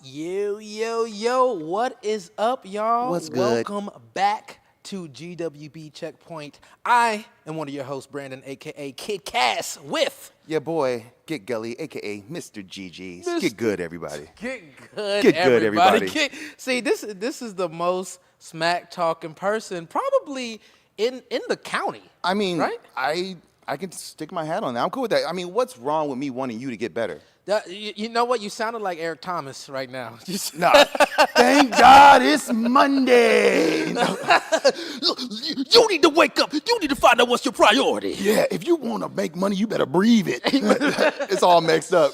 Yo, what is up, y'all? What's good? Welcome back to GWB Checkpoint. I am one of your hosts, Brandon, a.k.a. Kid Cass, with... Your boy, Get Gully, a.k.a. Mr. GG's. Get good, everybody. Get good, Get good, everybody. See, this is the most smack-talking person probably in the county. I mean, right? I can stick my hat on that. I'm cool with that. I mean, what's wrong with me wanting you to get better? You know what? You sounded like Eric Thomas right now. Nah. Thank God it's Monday. You need to wake up. You need to find out what's your priority. Yeah, if you want to make money, you better breathe it. It's all mixed up.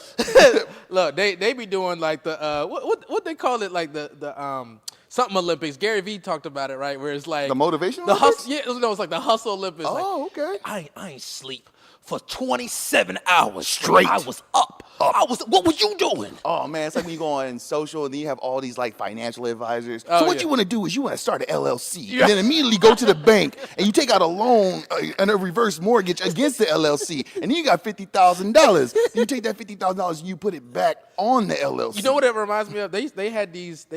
Look, they be doing like the what they call it, like the something Olympics. Gary Vee talked about it, right? Where it's like The motivational the Olympics? hustle. Yeah, no, it's like the hustle Olympics. Oh, okay. I ain't sleep for 27 hours Straight. I was up. What was you doing? Oh, man, it's like when you go on social and then you have all these, like, financial advisors. Oh, So what yeah. you want to do is you want to start an LLC and then immediately go to the bank and you take out a loan and a reverse mortgage against the LLC. And then you got $50,000. You take that $50,000 and you put it back on the LLC. You know what it reminds me of? They had these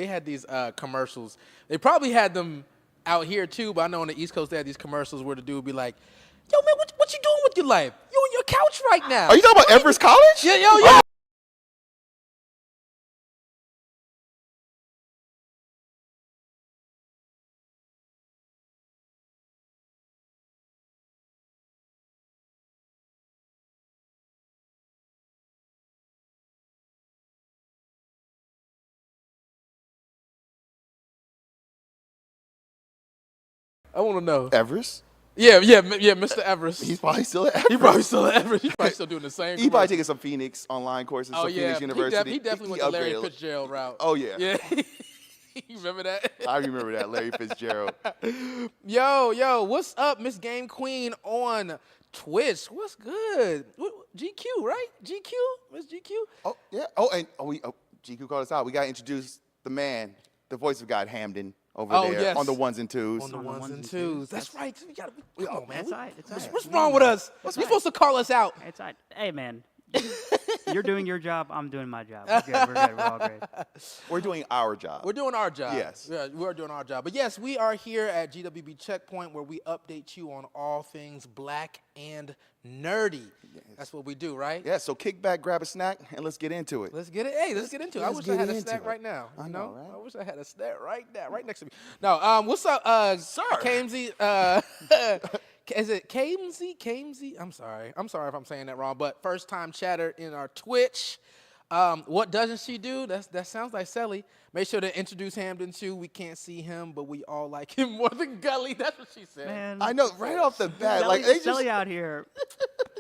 commercials. They probably had them out here too, but I know on the East Coast they had these commercials where the dude would be like, "Yo, man, what you doing with your life? You on your couch right now?" Are you talking about Everest College? Yeah. I want to know. Everest? Yeah, Mr. Everest. He's probably still at Everest. He probably still at Everest. He's probably still doing the same. He probably taking some Phoenix online courses, Oh some yeah, Phoenix University. He definitely went the Larry upgraded. Fitzgerald route. Oh, yeah. Yeah. You remember that? I remember that, Larry Fitzgerald. Yo, what's up, Miss Game Queen on Twitch? What's good? GQ, right? GQ, Miss GQ. Oh, yeah. GQ called us out. We got to introduce the man, the voice of God, Hamden, over there yes. on the ones and twos. On the ones and twos. That's right. We gotta come on, man. It's all right. It's all right. What's wrong with us? You're supposed to call us out. It's all right. Hey, man. You're doing your job. I'm doing my job. We're good. We're good. We're all great. We're doing our job. We're doing our job. Yes. Yeah, we're doing our job. But yes, we are here at GWB Checkpoint where we update you on all things black and nerdy. Yes. That's what we do, right? Yeah, so kick back, grab a snack, and let's get into it. Let's get it. Hey, let's get into it. I let's wish I get had a into snack it. right now. I You know, right? I wish I had a snack right now, right next to me. No, what's up, Sir. Kamesy? Is it Kamesy? Kamesy? I'm sorry if I'm saying that wrong. But first time chatter in our Twitch. What doesn't she do? That sounds like Sally. Make sure to introduce Hamden too. We can't see him, but we all like him more than Gully. That's what she said. Man. I know, right off the bat. Like, they Sally just... out here.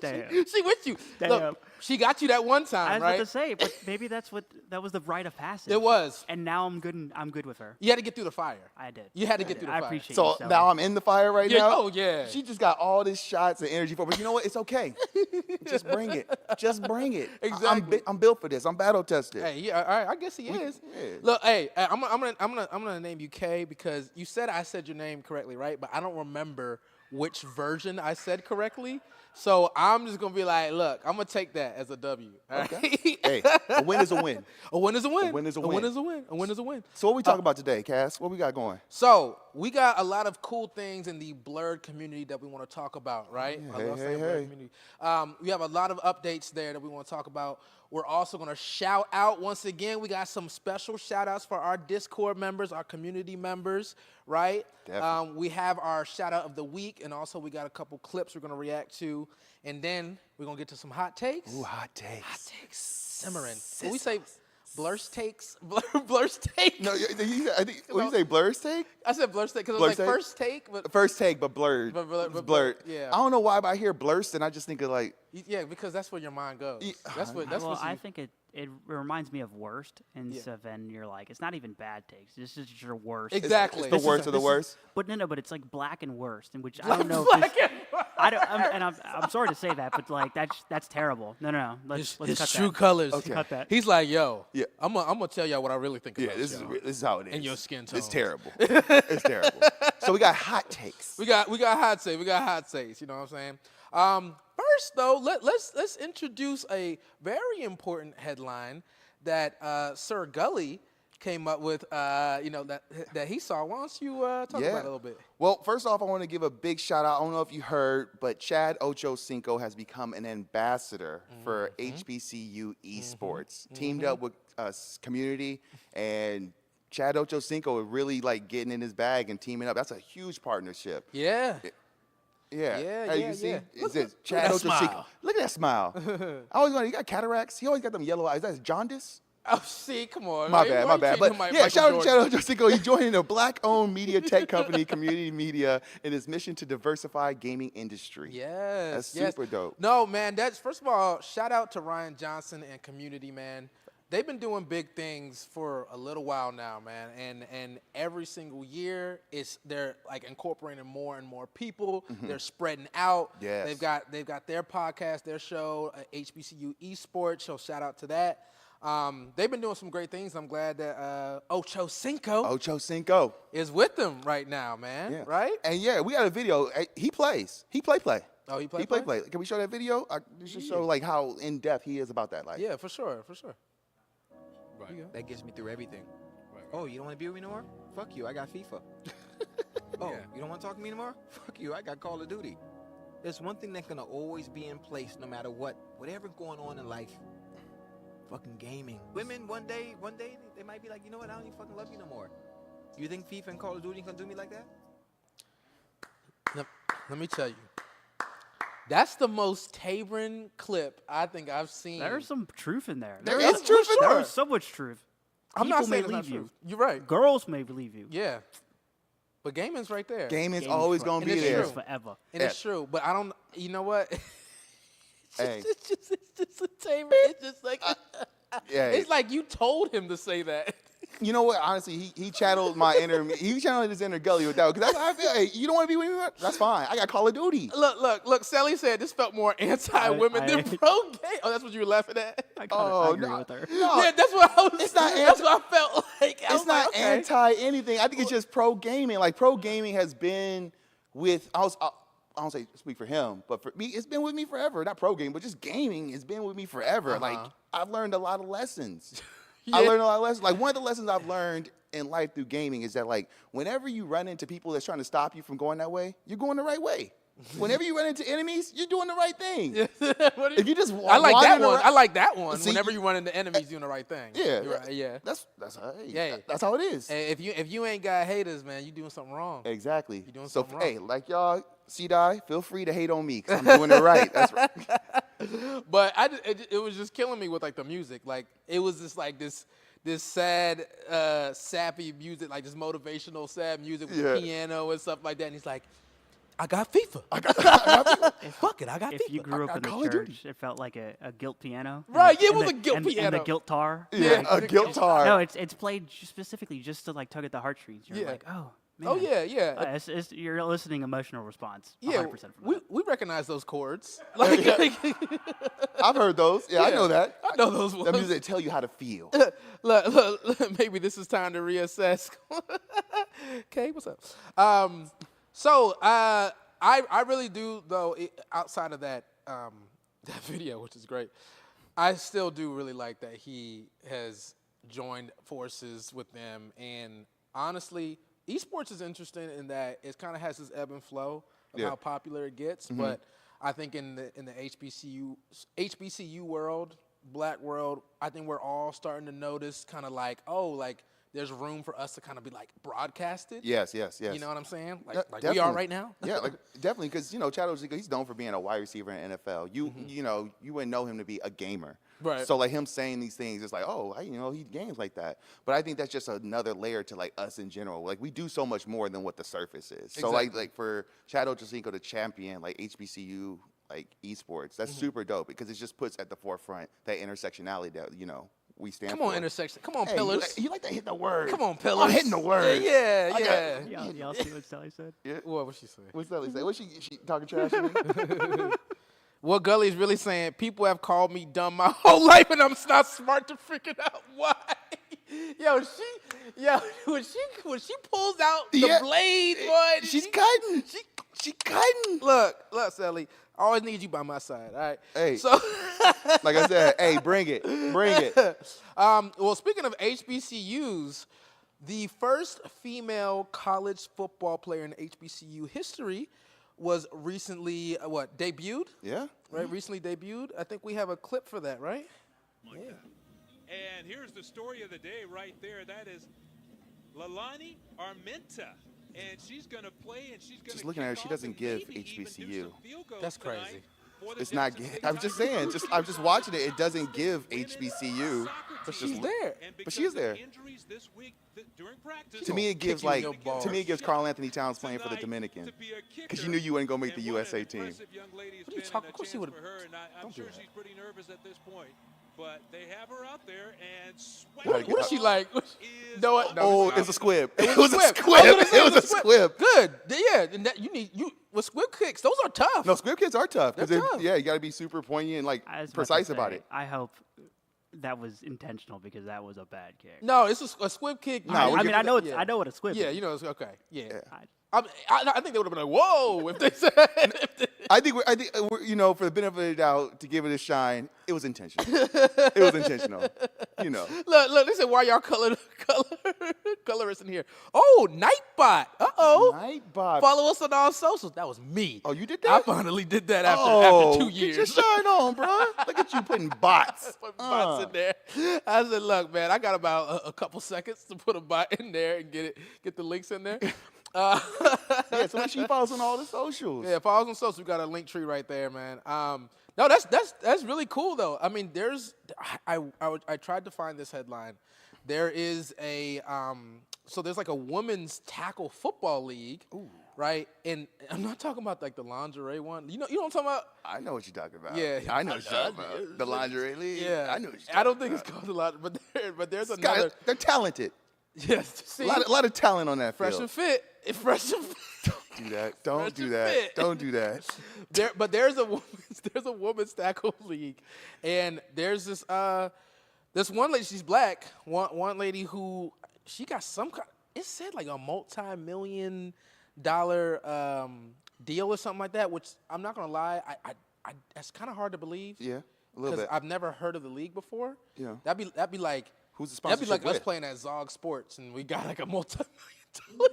Damn. She with you. Damn. Look, she got you that one I time, was right? about to say, but maybe that was the rite of passage. It was. And now I'm good with her. You had to get through the fire. I did. You had to get through the I fire. appreciate So you, Sally. now I'm in the fire right Yeah, now? oh, yeah. She just got all these shots and energy for, but you know what? It's okay. Just bring it. Just bring it. Exactly. I'm built for this. I'm battle tested. Hey, yeah, all right, I guess he is. yeah. Look, hey, I'm gonna name you K because you said I said your name correctly, right? But I don't remember which version I said correctly. So I'm just gonna be like, look, I'm gonna take that as a W. All right? Hey, a win is a win. A win is a win. A win is a A win win. is a win. A win is a win. So what we talking about today, Cass? What we got going? So we got a lot of cool things in the blurred community that we want to talk about, right? Yeah, I love saying hey. blurred community. We have a lot of updates there that we want to talk about. We're also going to shout out once again. We got some special shout outs for our Discord members, our community members, right? Definitely. We have our shout out of the week, and also we got a couple clips we're going to react to, and then we're going to get to some hot takes. Ooh, hot takes. Hot takes simmering. When we say blur's takes, blur's take. No, I think what you say, blur's take? I said blur's take because it Blur's was like take? first take, but First take, but blurred. But It's blurred, blurred. yeah. I don't know why, but I hear blurst and I just think of like, yeah, because that's where your mind goes. Yeah, That's what. That's well, what. I think it reminds me of worst, and so then you're like, it's not even bad takes. This is your worst. Exactly. it's the This worst of the worst. But no, but it's like black and worst, in which I don't know. If this, I'm sorry to say that, but like that's terrible. No. Let's It's cut true that. colors. Okay. Cut that. He's like, yo, Yeah. I'm gonna tell y'all what I really think Yeah, about this y'all. is how it is. And your skin It's tones. terrible. It's terrible. So we got hot takes. We got hot takes. We got hot takes. You know what I'm saying? First though, let's introduce a very important headline that Sir Gully came up with, that he saw. Why don't you talk about it a little bit? Well, first off, I want to give a big shout out. I don't know if you heard, but Chad Ocho Cinco has become an ambassador for HBCU esports. Teamed up with community, and Chad Ocho Cinco is really like getting in his bag and teaming up. That's a huge partnership. Yeah. Yeah. Hey, you see? yeah. It says Chad Ocho smile. Cinco. Look at that smile. I always wonder, he got cataracts. He always got them yellow eyes. That's jaundice. Oh, see, come on. My man. bad, Why my you bad. treating But him yeah, like shout out Michael to Jordan? Chad Ocho Cinco. He's joining a black-owned media tech company, Community Media, in his mission to diversify gaming industry. Yes. That's super dope. No, man, that's first of all, shout out to Ryan Johnson and Community, man. They've been doing big things for a little while now, man. And every single year they're like incorporating more and more people. They're spreading out. Yes. They've got their podcast, their show, HBCU Esports. So shout out to that. They've been doing some great things. I'm glad that Ocho Cinco is with them right now, man. Yeah. Right? And yeah, we got a video. He plays. He play. Oh, he Play. play? Can we show that video? Just show like how in depth he is about that. Like, Yeah, for sure. Right. That gets me through everything. Right. Oh, you don't want to be with me no more? Fuck you, I got FIFA. Oh, you don't want to talk to me anymore? Fuck you, I got Call of Duty. There's one thing that's going to always be in place no matter whatever's going on in life. Fucking gaming. Women, one day, they might be like, you know what, I don't even fucking love you no more. You think FIFA and Call of Duty can do me like that? Let me tell you. That's the most Tabron clip I think I've seen. There's some truth in there. There is truth in there. There's so much truth. I'm not People may saying it's not leave you. true. You're right. Girls may believe you. Yeah. But gaming's right there. gaming's Gaming's always for- gonna and be it's there. true. Forever. And it's true. But I don't, you know what? Hey. it's just a Tabron. It's just like, Yeah. it's like you told him to say that. You know what? Honestly, he channeled my inner. He channeled his inner Gully with that. Because that's how I feel. Hey, you don't want to be with me? That's fine. I got Call of Duty. Look. Sally said this felt more anti-women than pro-gay. Oh, that's what you were laughing at? I kind of agree no, with her. no. Yeah, that's what I was. It's not That's what I felt like. I It's was not like, okay. anti anything. I think it's just pro gaming. Like pro gaming has been with. I don't say speak for him, but for me, it's been with me forever. Not pro gaming, but just gaming has been with me forever. Like I've learned a lot of lessons. I learned a lot of lessons. Like one of the lessons I've learned in life through gaming is that like whenever you run into people that's trying to stop you from going that way, you're going the right way. Whenever you run into enemies, you're doing the right thing. If you just I like that wander one. around- I like that one. See, Whenever you run into enemies, doing the right thing. Yeah, You're right, yeah. That's how. Yeah. That's how it is. Hey, if you ain't got haters, man, you doing something wrong. Exactly. You're doing so something wrong. hey, like y'all, C-Die, feel free to hate on me because I'm doing it right. That's right. But it was just killing me with like the music. Like it was just like this sad, sappy music, like this motivational sad music with the piano and stuff like that. And he's like, I got FIFA. I got fuck it, I got If FIFA. you grew up in the Call of Duty. church, it felt like a guilt piano. Right, yeah, it And was the- a guilt and the piano. guilt tar. Yeah, a guitar. No, it's played specifically just to like tug at the heartstrings. You're Yeah. like, oh, man. Oh yeah. You're eliciting emotional response. Yeah, 100% from we recognize those chords. Like, I've heard those. Yeah, I know that. I know those ones. That music tell you how to feel. Look, maybe this is time to reassess. Okay, what's up? I really do though. Outside of that that video, which is great, I still do really like that he has joined forces with them. And honestly, esports is interesting in that it kind of has this ebb and flow of Yeah. how popular it gets. But I think in the HBCU world, black world, I think we're all starting to notice kind of like, oh, like there's room for us to kind of be like broadcasted. Yes. You know what I'm saying? Yeah, Like we are definitely. right now. Yeah, like definitely, because Chad Ocho, he's known for being a wide receiver in the NFL. You wouldn't know him to be a gamer. Right. So like him saying these things, it's like, oh, he games like that. But I think that's just another layer to like us in general. Like we do so much more than what the surface is. So like for Chad Ocho Cinco to champion like HBCU like esports, that's super dope because it just puts at the forefront that intersectionality that we stand for. Come on, intersection. Come on, Hey, pillars. you like to hit the word. Come on, pillars. I'm hitting the word. Yeah. Y'all see what Sally said? What was she saying? What's Sally say? What's she talking trash to me? What Gully's really saying, people have called me dumb my whole life and I'm not smart to figure out why. When she pulls out the blade, boy. She's cutting. She cutting. Look, Sally. I always need you by my side. All right. Hey. So, Like I said, hey, bring it. well, speaking of HBCUs, the first female college football player in HBCU history was recently debuted? Yeah. Right, recently debuted. I think we have a clip for that, right? Yeah. And here's the story of the day right there. That is Lalani Armenta. And she's going to play and she's going to Just looking at her, she doesn't give HBCU. That's crazy. It's not. I'm just saying. I'm just watching it. It doesn't give HBCU. But she's there. But she is there. To me, it gives Kicking your balls. to me it gives Carl Anthony Towns playing for the Dominican, because you knew you wouldn't go make the USA team. What are you talking? Of course she would. I'm sure she's pretty nervous at this point. But they have her out there, and What is she like? No, Oh, it's a squib. It was was a a squib. It was a squib. Good. Yeah, and that, you with squib kicks. Those are tough. No, squib kicks are tough. They're tough. Yeah, you got to be super poignant and like I was precise to about say, it. I hope that was intentional because that was a bad kick. No, it's a squib kick. No, I we're mean, giving I know it- I know what a squib Yeah, is. you know, it's okay. Yeah. I- I think they would have been like, "Whoa!" if they said. I think you know, for the benefit of the doubt, to give it a shine, it was intentional. It was intentional. You know. Look. They said, "Why y'all colorists in here?" Oh, Nightbot. Nightbot. Follow us on all socials. That was me. Oh, you did I that? finally did that after 2 years. Get your shine on, bro. Look at you putting bots. Put bots in there. I said, "Look, man, I got about a couple seconds to put a bot in there and get the links in there." Yeah, so make sure you follow us on all the socials. Yeah, follow us on social. We got a link tree right there, man. No, that's really cool though. I mean, I tried to find this headline. There is there's like a women's tackle football league, right? And I'm not talking about like the lingerie one. You know what I'm talking about? I know what you're talking about. Yeah. I know what you're talking about. The lingerie league. Yeah, I know what you're talking I don't think about. it's called a lot, but there's Guys, another. they're talented. Yes, see, A lot of talent on that fresh field. and fit. It's fresh and fit. Do that. Don't Fresh do and that. fit. Don't do that. But there's a women's tackle league, and there's this one lady. She's black. One lady who she got some kind. It said like a multi-million-dollar deal or something like that. Which I'm not gonna lie, I that's kind of hard to believe. Yeah, a little bit. I've never heard of the league before. Yeah. That'd be like. Who's the That'd be sponsorship like us with? playing at Zog Sports, and we got like a multi-million-dollar.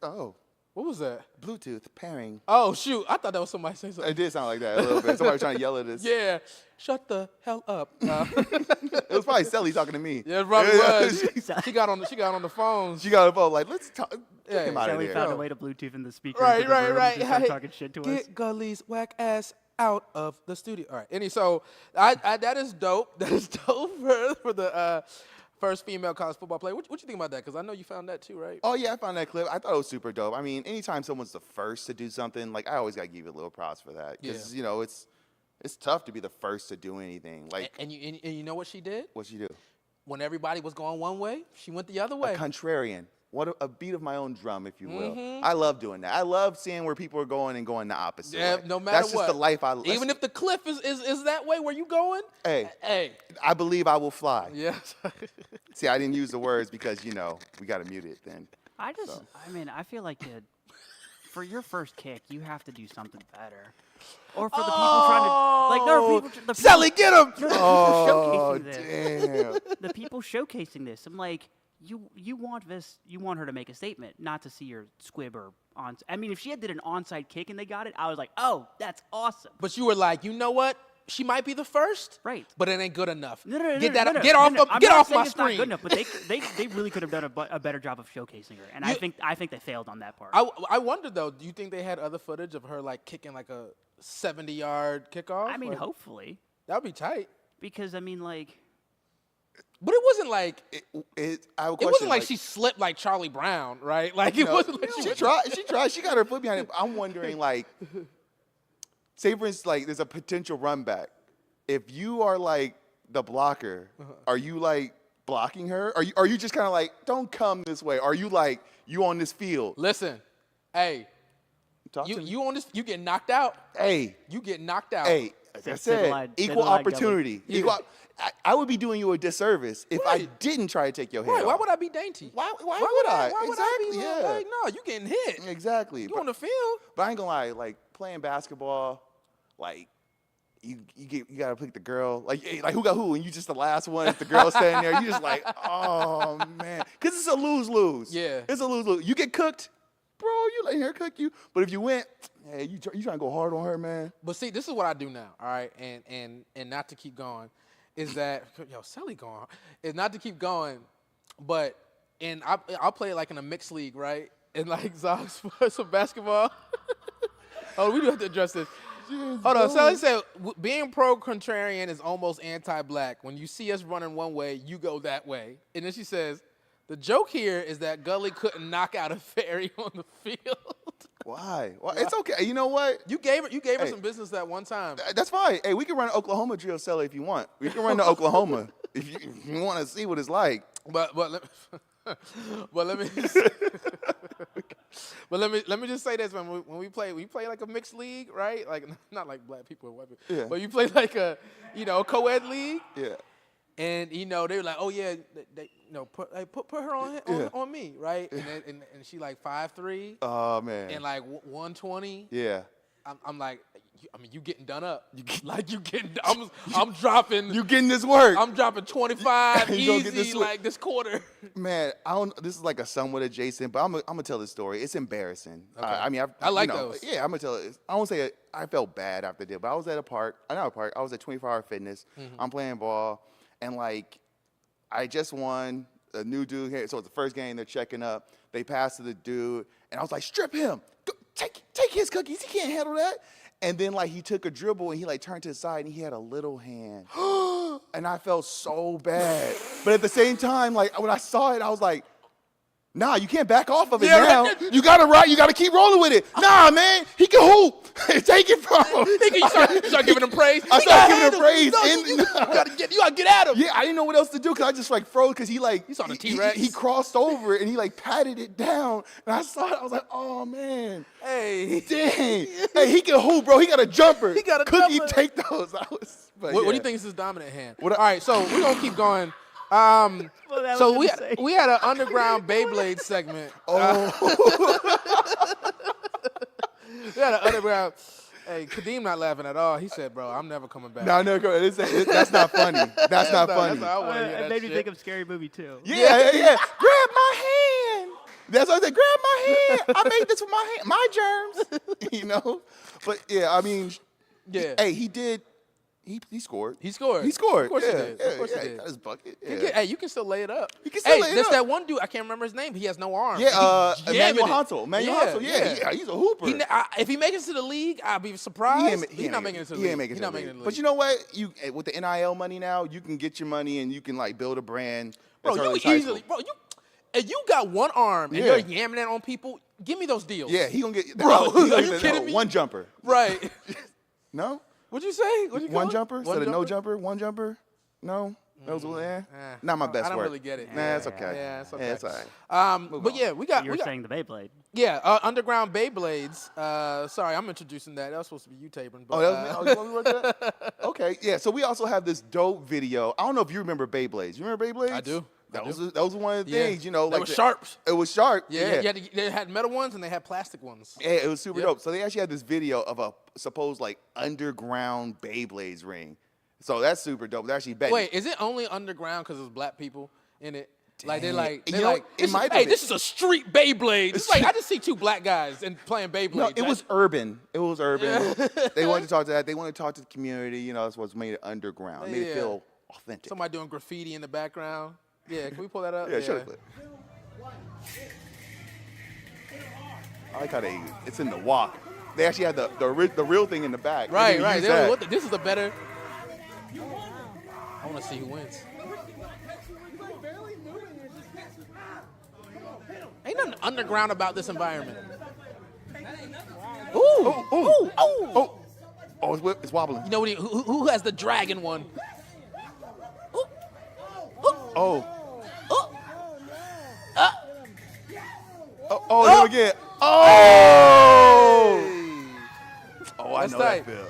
Oh, What was that? Bluetooth pairing. Oh shoot! I thought that was somebody saying something. It did sound like that a little bit. Somebody was trying to yell at us. Yeah, shut the hell up. It was probably Sally talking to me. Yeah, it probably was. she She got on the phones. got a phone like, let's talk. Yeah, Get him out of Sally there. found a way to Bluetooth in the speaker. Right. And start Hey, talking shit to us. Get Gully's whack ass out of the studio. All right. So that is dope. That is dope for the first female college football player. What you think about that? Because I know you found that too, right? Oh, yeah, I found that clip. I thought it was super dope. I mean, anytime someone's the first to do something, like, I always got to give you a little props for that. Because, Yeah. you know, it's tough to be the first to do anything. Like, And you know what she did? what'd you do? When everybody was going one way, she went the other way. A contrarian. What a beat of my own drum, if you will. Mm-hmm. I love doing that. I love seeing where people are going and going the opposite Yeah, way. no matter That's what. just the life I live. Even if the cliff is that way where you going. Hey, I believe I will fly. Yes. See, I didn't use the words because, you know, we got to mute it then. I feel like for your first kick, you have to do something better. Or for the people trying to, like, there are people. The people Sally, get him! Oh, showcasing this. damn. The people showcasing this. I'm like, you want her to make a statement, not to see your squib or on. I mean, if she had did an onside kick and they got it, I was like, oh, that's awesome. But you were like, you know what? She might be the first, Right. but it ain't good enough. No, Get no, that, no, get no, off, no. I'm get not off saying my it's not screen. good enough, but they really could have done a better job of showcasing her, and I think they failed on that part. I wonder though. Do you think they had other footage of her like kicking like a 70-yard kickoff? I mean, Like, hopefully, that'd be tight. because I mean, like, But it wasn't like I have a it question, wasn't like she slipped like Charlie Brown, right? Like it No, wasn't like she tried. She tried. She got her foot behind it. I'm wondering, like, say for instance, like, there's a potential run back. If you are like the blocker, are you like blocking her? Are you just kind of like, don't come this way? Are you like, you on this field? Listen, hey, Talk to me. you on this? You get knocked out. Hey, You get knocked out. hey, Like I Say the said, line- say equal the line, Gully. opportunity. I would be doing you a disservice if I didn't try to take your head Right, why off. would I be dainty? Why would I? Why would I Exactly, be yeah. like, no, you getting hit. Exactly. You on the field. But I ain't gonna lie, like playing basketball, like you gotta pick the girl. Like who got who, and you just the last one. If the girl's standing there, you just like, oh man, because it's a lose-lose. Yeah. It's a lose-lose. You get cooked, bro. You letting her cook you. But if you win, hey, you trying to go hard on her, man. But see, this is what I do now, all right, and not to keep going, is that Sally going, is not to keep going, but I'll play it like in a mixed league, right? And like Zog's some basketball. Oh, we do have to address this. Hold on, Sally said being pro-contrarian is almost anti-black. When you see us running one way, you go that way. And then she says, the joke here is that Gully couldn't knock out a fairy on the field. Why? Well, it's okay. You know what? You gave her some business that one time. That's fine. Hey, we can run an Oklahoma drill, Sally, if you want. We can run to Oklahoma if you want to see what it's like. But let me just say this: when we play like a mixed league, right? Like not like black people and white people, Yeah. but you play like a co-ed league, Yeah. and they were like, oh yeah, put her on me, right? And she like 5'3", Oh man. and like 120. Yeah. I'm like, you getting done up? I'm dropping. You getting this work? I'm dropping 25 You gonna get easy this like this quarter. Man, I don't. This is like a somewhat adjacent, but I'm gonna tell this story. It's embarrassing. Okay. I like those. Yeah, I'm gonna tell it. I won't say it. I felt bad after the deal, but I was at a park. Not a park. I was at 24-hour fitness. Mm-hmm. I'm playing ball, and like, I just won. A new dude here. So it's the first game. They're checking up. They pass to the dude, and I was like, strip him. Go, take his cookies. He can't handle that. And then like he took a dribble and he like turned to the side and he had a little hand. And I felt so bad. But at the same time, like when I saw it, I was like, nah, you can't back off of it now. Right. You gotta keep rolling with it. Nah, man, he can hoop. Take it from him. You start giving him praise. I started giving him praise. No, you gotta get at him. Yeah, I didn't know what else to do because I just like froze because he like saw the T-Rex. He crossed over and he like patted it down and I saw it. I was like, oh man, Hey, dang, hey, he can hoop, bro. He got a jumper. He got a Cookie, jumper. take those. But what do yeah. you think is his dominant hand? What I- All right, so we're gonna keep going. that So was insane. we had an underground BeyBlades segment. Oh, We had an underground. Hey, Kadeem not laughing at all. He said, "Bro, I'm never coming back." no, that's not funny. That's not funny. That's how I wanna hear It that made me shit. think of Scary Movie too. Yeah. Grab my hand. That's what I said. Grab my hand. I made this with my hand, my germs. But yeah, I mean, Yeah. hey, he did. He scored. He scored. He scored. Of course yeah, he did. Yeah, Of course yeah, he did. got his bucket. You Yeah. can- hey, you can still lay it up. You can still lay it there's up. that one dude. I can't remember his name. He has no arm. Yeah, He jamming Emmanuel it. Hansel. Emmanuel Hansel. Yeah, he's a hooper. If he makes it to the league, I'll be surprised. He's not making it to the league. He ain't making it to the league. But you know what? With the NIL money now, you can get your money and you can like build a brand. Bro, that's you early high easily, school. and you got one arm and Yeah. you're yamming that on people. Give me those deals. Yeah, he gonna get. Bro, he gonna are you get kidding me? one jumper. Right. No, What'd you say? What'd you call one it? jumper. One Instead of no jumper? jumper, one jumper. No, those were not my best I don't work. really get it. Nah, it's okay. Yeah, it's okay. Yeah, it's all right. But yeah, we got. You were saying the Beyblade. Yeah, underground BeyBlades. Sorry, I'm introducing that. That was supposed to be you, Tabron. But, Oh, that was me? Oh, you want me to work that? Okay, yeah. So we also have this dope video. I don't know if you remember BeyBlades. You remember BeyBlades? I do. That was one of the things, They like were sharps. It was sharp. Yeah, they had metal ones and they had plastic ones. Yeah, it was super Yep. dope. So they actually had this video of a supposed like underground BeyBlades ring. So that's super dope. They're actually betting. Wait, is it only underground because there's black people in it? Like they're Dang. like, You know, it this might is, have hey, been. this is a street Beyblade. It's like I just see two black guys and playing Beyblade. No, it was urban. It was urban. They wanted to talk to that. They wanted to talk to the community. That's what's made it underground. It made it Yeah. feel authentic. Somebody doing graffiti in the background. Yeah, can we pull that up? Yeah, show the clip. I like how it's in the walk. They actually had the real thing in the back. They Right, didn't right. use They were, that. this is a better. I want to see who wins. Ain't nothing underground about this environment. Ooh, ooh, ooh. Oh, it's wobbling. You know what? Who has the dragon one? Ooh, ooh, Oh. ooh. Oh, here again. Oh! Oh, I That's know tight. that feel.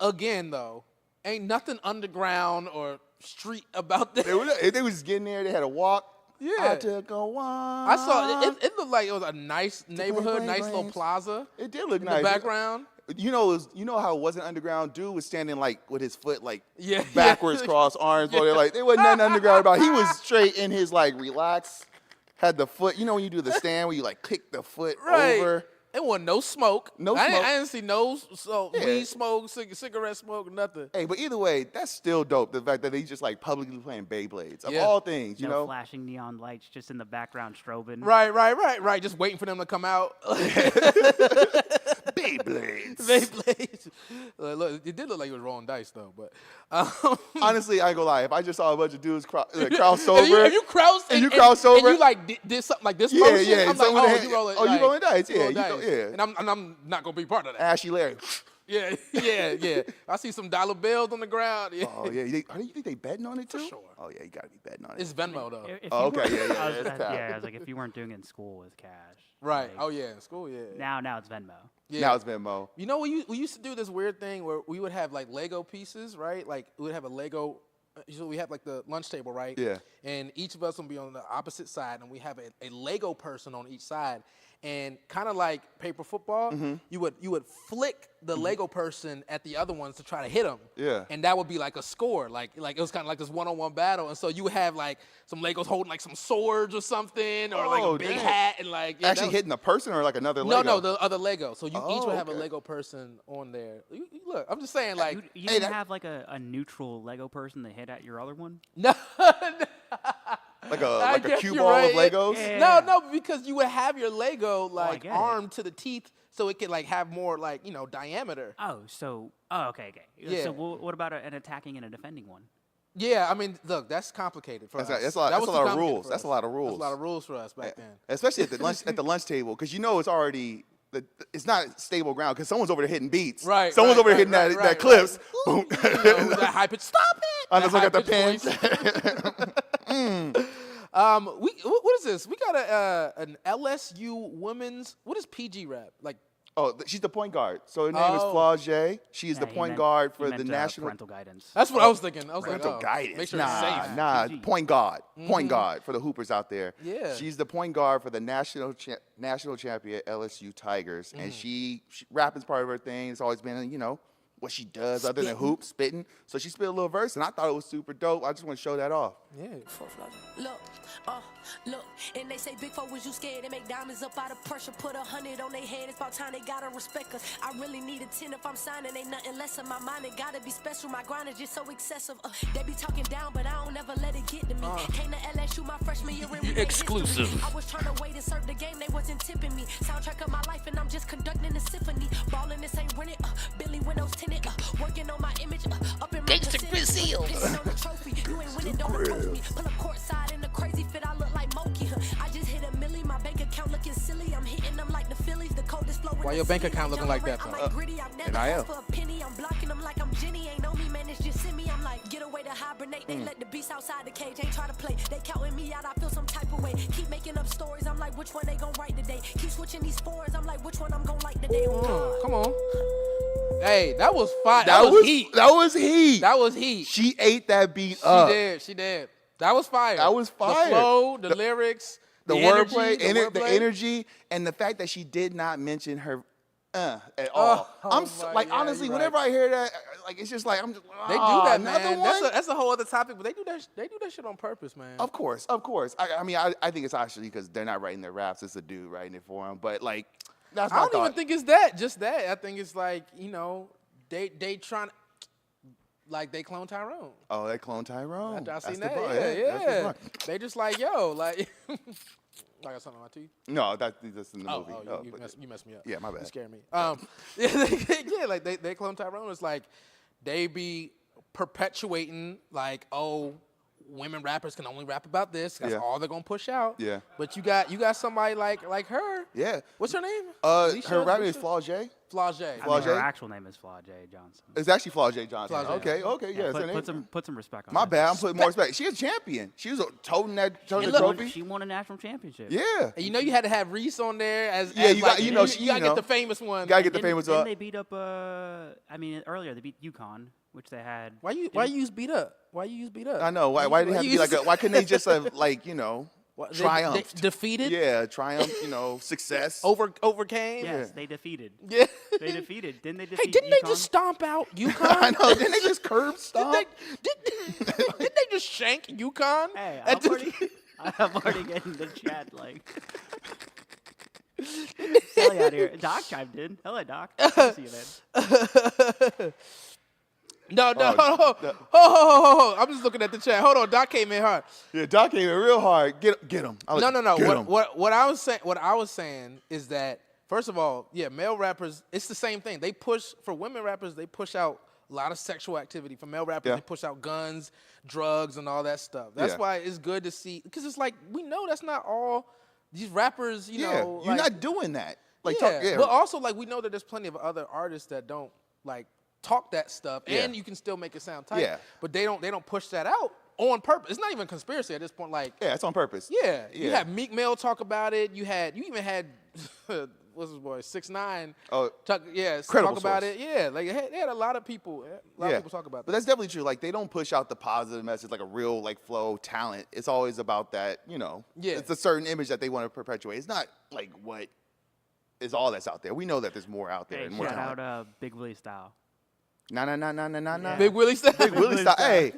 again though, ain't nothing underground or street about that. They was getting there. They had a walk. Yeah. I took a walk. I saw it. It looked like it was a nice neighborhood, bling, nice bling. little plaza. It did look in nice. the background. You know how it wasn't underground? Dude was standing like with his foot like Yeah. backwards, cross arms. Yeah. Like there wasn't nothing underground about it. He was straight in his like relax. Had the foot. You know when you do the stand where you like kick the foot over. It wasn't no smoke. No I smoke. I didn't see no weed smoke, cigarette smoke, nothing. Hey, but either way, that's still dope. The fact that they just like publicly playing BeyBlades of Yeah. all things, you no know. flashing neon lights just in the background strobing. Right. Just waiting for them to come out. BeyBlades. Beyblades. Look, it did look like it was rolling dice though, but Honestly, I ain't gonna lie. If I just saw a bunch of dudes cross over, if you crouched and you crossed over, and you like did something like this yeah, motion, yeah, I'm like, someone oh, had- you rolling, oh, you rolling dice, you yeah, rolling you go- dice. yeah. And I'm not gonna be part of that. Ashy Larry. Yeah. I see some dollar bills on the ground. Yeah. Oh yeah, you think they betting on it too? sure. Oh yeah, you gotta be betting on it. It's Venmo though. If Oh, you okay, were- yeah, I was, that's tough. I was like, if you weren't doing it in school with cash. Right. like, Oh yeah, in school. Yeah. Now it's Venmo. Yeah. Now it's Venmo. You know, we used to do this weird thing where we would have like Lego pieces, right? Like we would have a Lego. So we have like the lunch table, right? Yeah. And each of us would be on the opposite side, and we have a Lego person on each side. And kind of like paper football, Mm-hmm. you would flick the Lego person at the other ones to try to hit them. Yeah. And that would be like a score. Like it was kind of like this one-on-one battle. And so you would have like some Legos holding like some swords or something, or like Oh, a big dang. hat, and like yeah, that Actually was- hitting a person or like another Lego? No, the other Lego. So you each Oh, would have a okay. Lego person on there. Look, I'm just saying, like, You Hey, didn't that- have like a neutral Lego person to hit at your other one? no, like I a guess cue you're ball right. of Legos. Yeah. no, because you would have your Lego I like get it. armed to the teeth, so it could like have more like diameter. Okay. Yeah. So what about an attacking and a defending one? Yeah, I mean, look, that's complicated for us. That's a lot That of was too complicated rules. for That's us. a lot of rules. That's a lot of rules for us back then. Especially at the lunch table, because it's already it's not stable ground because someone's over there hitting beats. Right. Someone's right, over there right, hitting right, that clips. right. Boom. That high pitch. Stop it. I just That look at the high-pitched pins. voice. What is this? We got an LSU women's. What is PG rap like? Oh, she's the point guard. So her name is Oh. Flaugier. She is the Yeah, he point meant- guard he for meant, the national. parental guidance. That's what I was thinking. I was Parental like, guidance. make sure it's safe. Nah, PG. point guard. Point guard for the Hoopers out there. Yeah. She's the point guard for the national champion LSU Tigers, and she rapping's part of her thing. It's always been, what she does other than hoop, spitting. So she spit a little verse, and I thought it was super dope. I just want to show that off. Yeah. Look, and they say big folk was you scared. They make diamonds up out of pressure, put 100 on their head. It's about time they gotta respect us. I really need a 10 if I'm signing. Ain't nothing less in my mind. It gotta be special. My grind is just so excessive. They be talking down, but I don't ever let it get to me. Came to LSU my freshman year and we made Exclusive. history. I was trying to wait and serve the game. They wasn't tipping me. Soundtrack of my life, and I'm just conducting a symphony. Ballin' this ain't rented. Billy windows tinted. Working on my image. Up in my vicinity. Pissing on the trophy. You ain't winning, don't approach me. Pull up courtside in the crazy fit. I look like Moki. I just hit a milli. My bank account looking silly. I'm hitting them like the Phillies. The coldest flow. Why your bank account looking like that, I'm though? like gritty. I've never NIL. asked for a penny. I'm blocking them like I'm Jenny. Ain't on me, man. It's just send me. I'm like, get away to hibernate. They let the beast outside the cage. Ain't try to play. They counting me out. I feel some type of way. Keep making up stories. I'm like, which one they gon' write today? Keep switching these fours. I'm like, which one I'm gon' like today? Come on. Hey, that was fire. That was heat. That was heat. That was heat. She ate that beat up. She did. That was fire. That was fire. The flow, the lyrics, The energy, wordplay, the the wordplay. energy, and the fact that she did not mention her at all. I'm so, my- like, yeah, honestly, you're whenever I hear that, like, it's just like I'm just. They do that, another man. One? That's a whole other topic, but they do that shit on purpose, man. Of course. I mean, I think it's actually because they're not writing their raps; it's a dude writing it for them. But like, that's my I don't thought. even think it's that. Just that. I think it's like they trying to. Like they clone Tyrone. Oh, they clone Tyrone. After I That's seen the that, bar. yeah. That's the bar. They just like, yo, like, I got something on my teeth. No, that's in the movie. You messed me up. Yeah, my bad. You scared me. Yeah, like they clone Tyrone. It's like they be perpetuating like, oh, women rappers can only rap about this. That's Yeah. all they're gonna push out. Yeah. But you got somebody like her. Yeah. What's her name? Her Alicia? rap name is Alicia? Flaugier. Flau'jae. I mean, her Flau'jae? actual name is Flau'jae Johnson. It's actually Flau'jae Johnson. Flau'jae. Okay, yeah. Put some respect on My that. bad. I'm putting more respect. She a champion. She was toting the look, trophy. She won a national championship. Yeah. And you know you had to have Reese on there as Yeah, as you like, got- you gotta know. get the famous one. You gotta get the Didn't- famous. Didn't they beat up? Earlier they beat UConn, which they had. Why you use beat up? Why you use beat up? I know. Why did it have to be like a? Why couldn't they just have like They triumphed? defeated? Yeah, triumph. Success. Overcame? Yes, they defeated. Yeah. They defeated. Didn't they Hey, defeat? didn't they UConn? just stomp out UConn? I know. Didn't they just curb stomp? Didn't they just shank UConn? Hey, At I'm already getting the chat like. Hell out here. Doc chimed in. Hello, Doc. Good to see you, man. No. Ho. I'm just looking at the chat. Hold on, Doc came in hard. Yeah, Doc came in real hard. Get him. No. Get him. What I was saying is that first of all, yeah, male rappers, it's the same thing. They push for women rappers. They push out a lot of sexual activity. For male rappers, Yeah. they push out guns, drugs, and all that stuff. That's Yeah. why it's good to see because it's like we know that's not all these rappers. You Yeah, know, you're like, not doing that. Like, yeah, but also like we know that there's plenty of other artists that don't like talk that stuff, Yeah. and you can still make it sound tight. Yeah. But they don't push that out on purpose. It's not even conspiracy at this point. Like, yeah, it's on purpose. yeah, you Yeah. had Meek Mill talk about it. You even had what's his boy 6ix9ine. Oh, talk Credible about source. it. Yeah, like they had a lot of people. A lot of people talk about But that. that's definitely true. Like, they don't push out the positive message like a real like flow talent. It's always about that. Yeah. It's a certain image that they want to perpetuate. It's not like what is all that's out there. We know that there's more out there Hey, and more shout talent. out Big Willie style. Nah. Big Willie style. Big Willie style. Hey,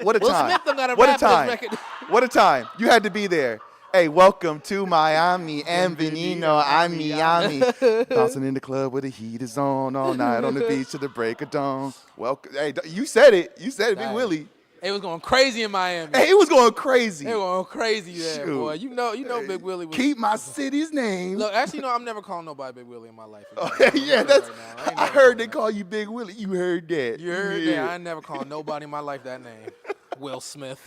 what a Will time. Smith done got a What a rap this time. record. What a time. You had to be there. Hey, welcome to Miami. Bienvenido a Miami. Bouncing in the club where the heat is on all night on the beach to the break of dawn. Welcome. Hey, you said it. You said it, Big Nice. Willie. It was going crazy in Miami. Hey, he was going crazy. They were going crazy there, Shoot. boy. You know, Big Willie was. Keep my city's name. Look, actually, no, I'm never calling nobody Big Willie in my life. Yeah, that's. Right now. I ain't I never heard calling they that. call you Big Willie. You heard that. You heard that? I ain't never called nobody in my life that name. Will Smith.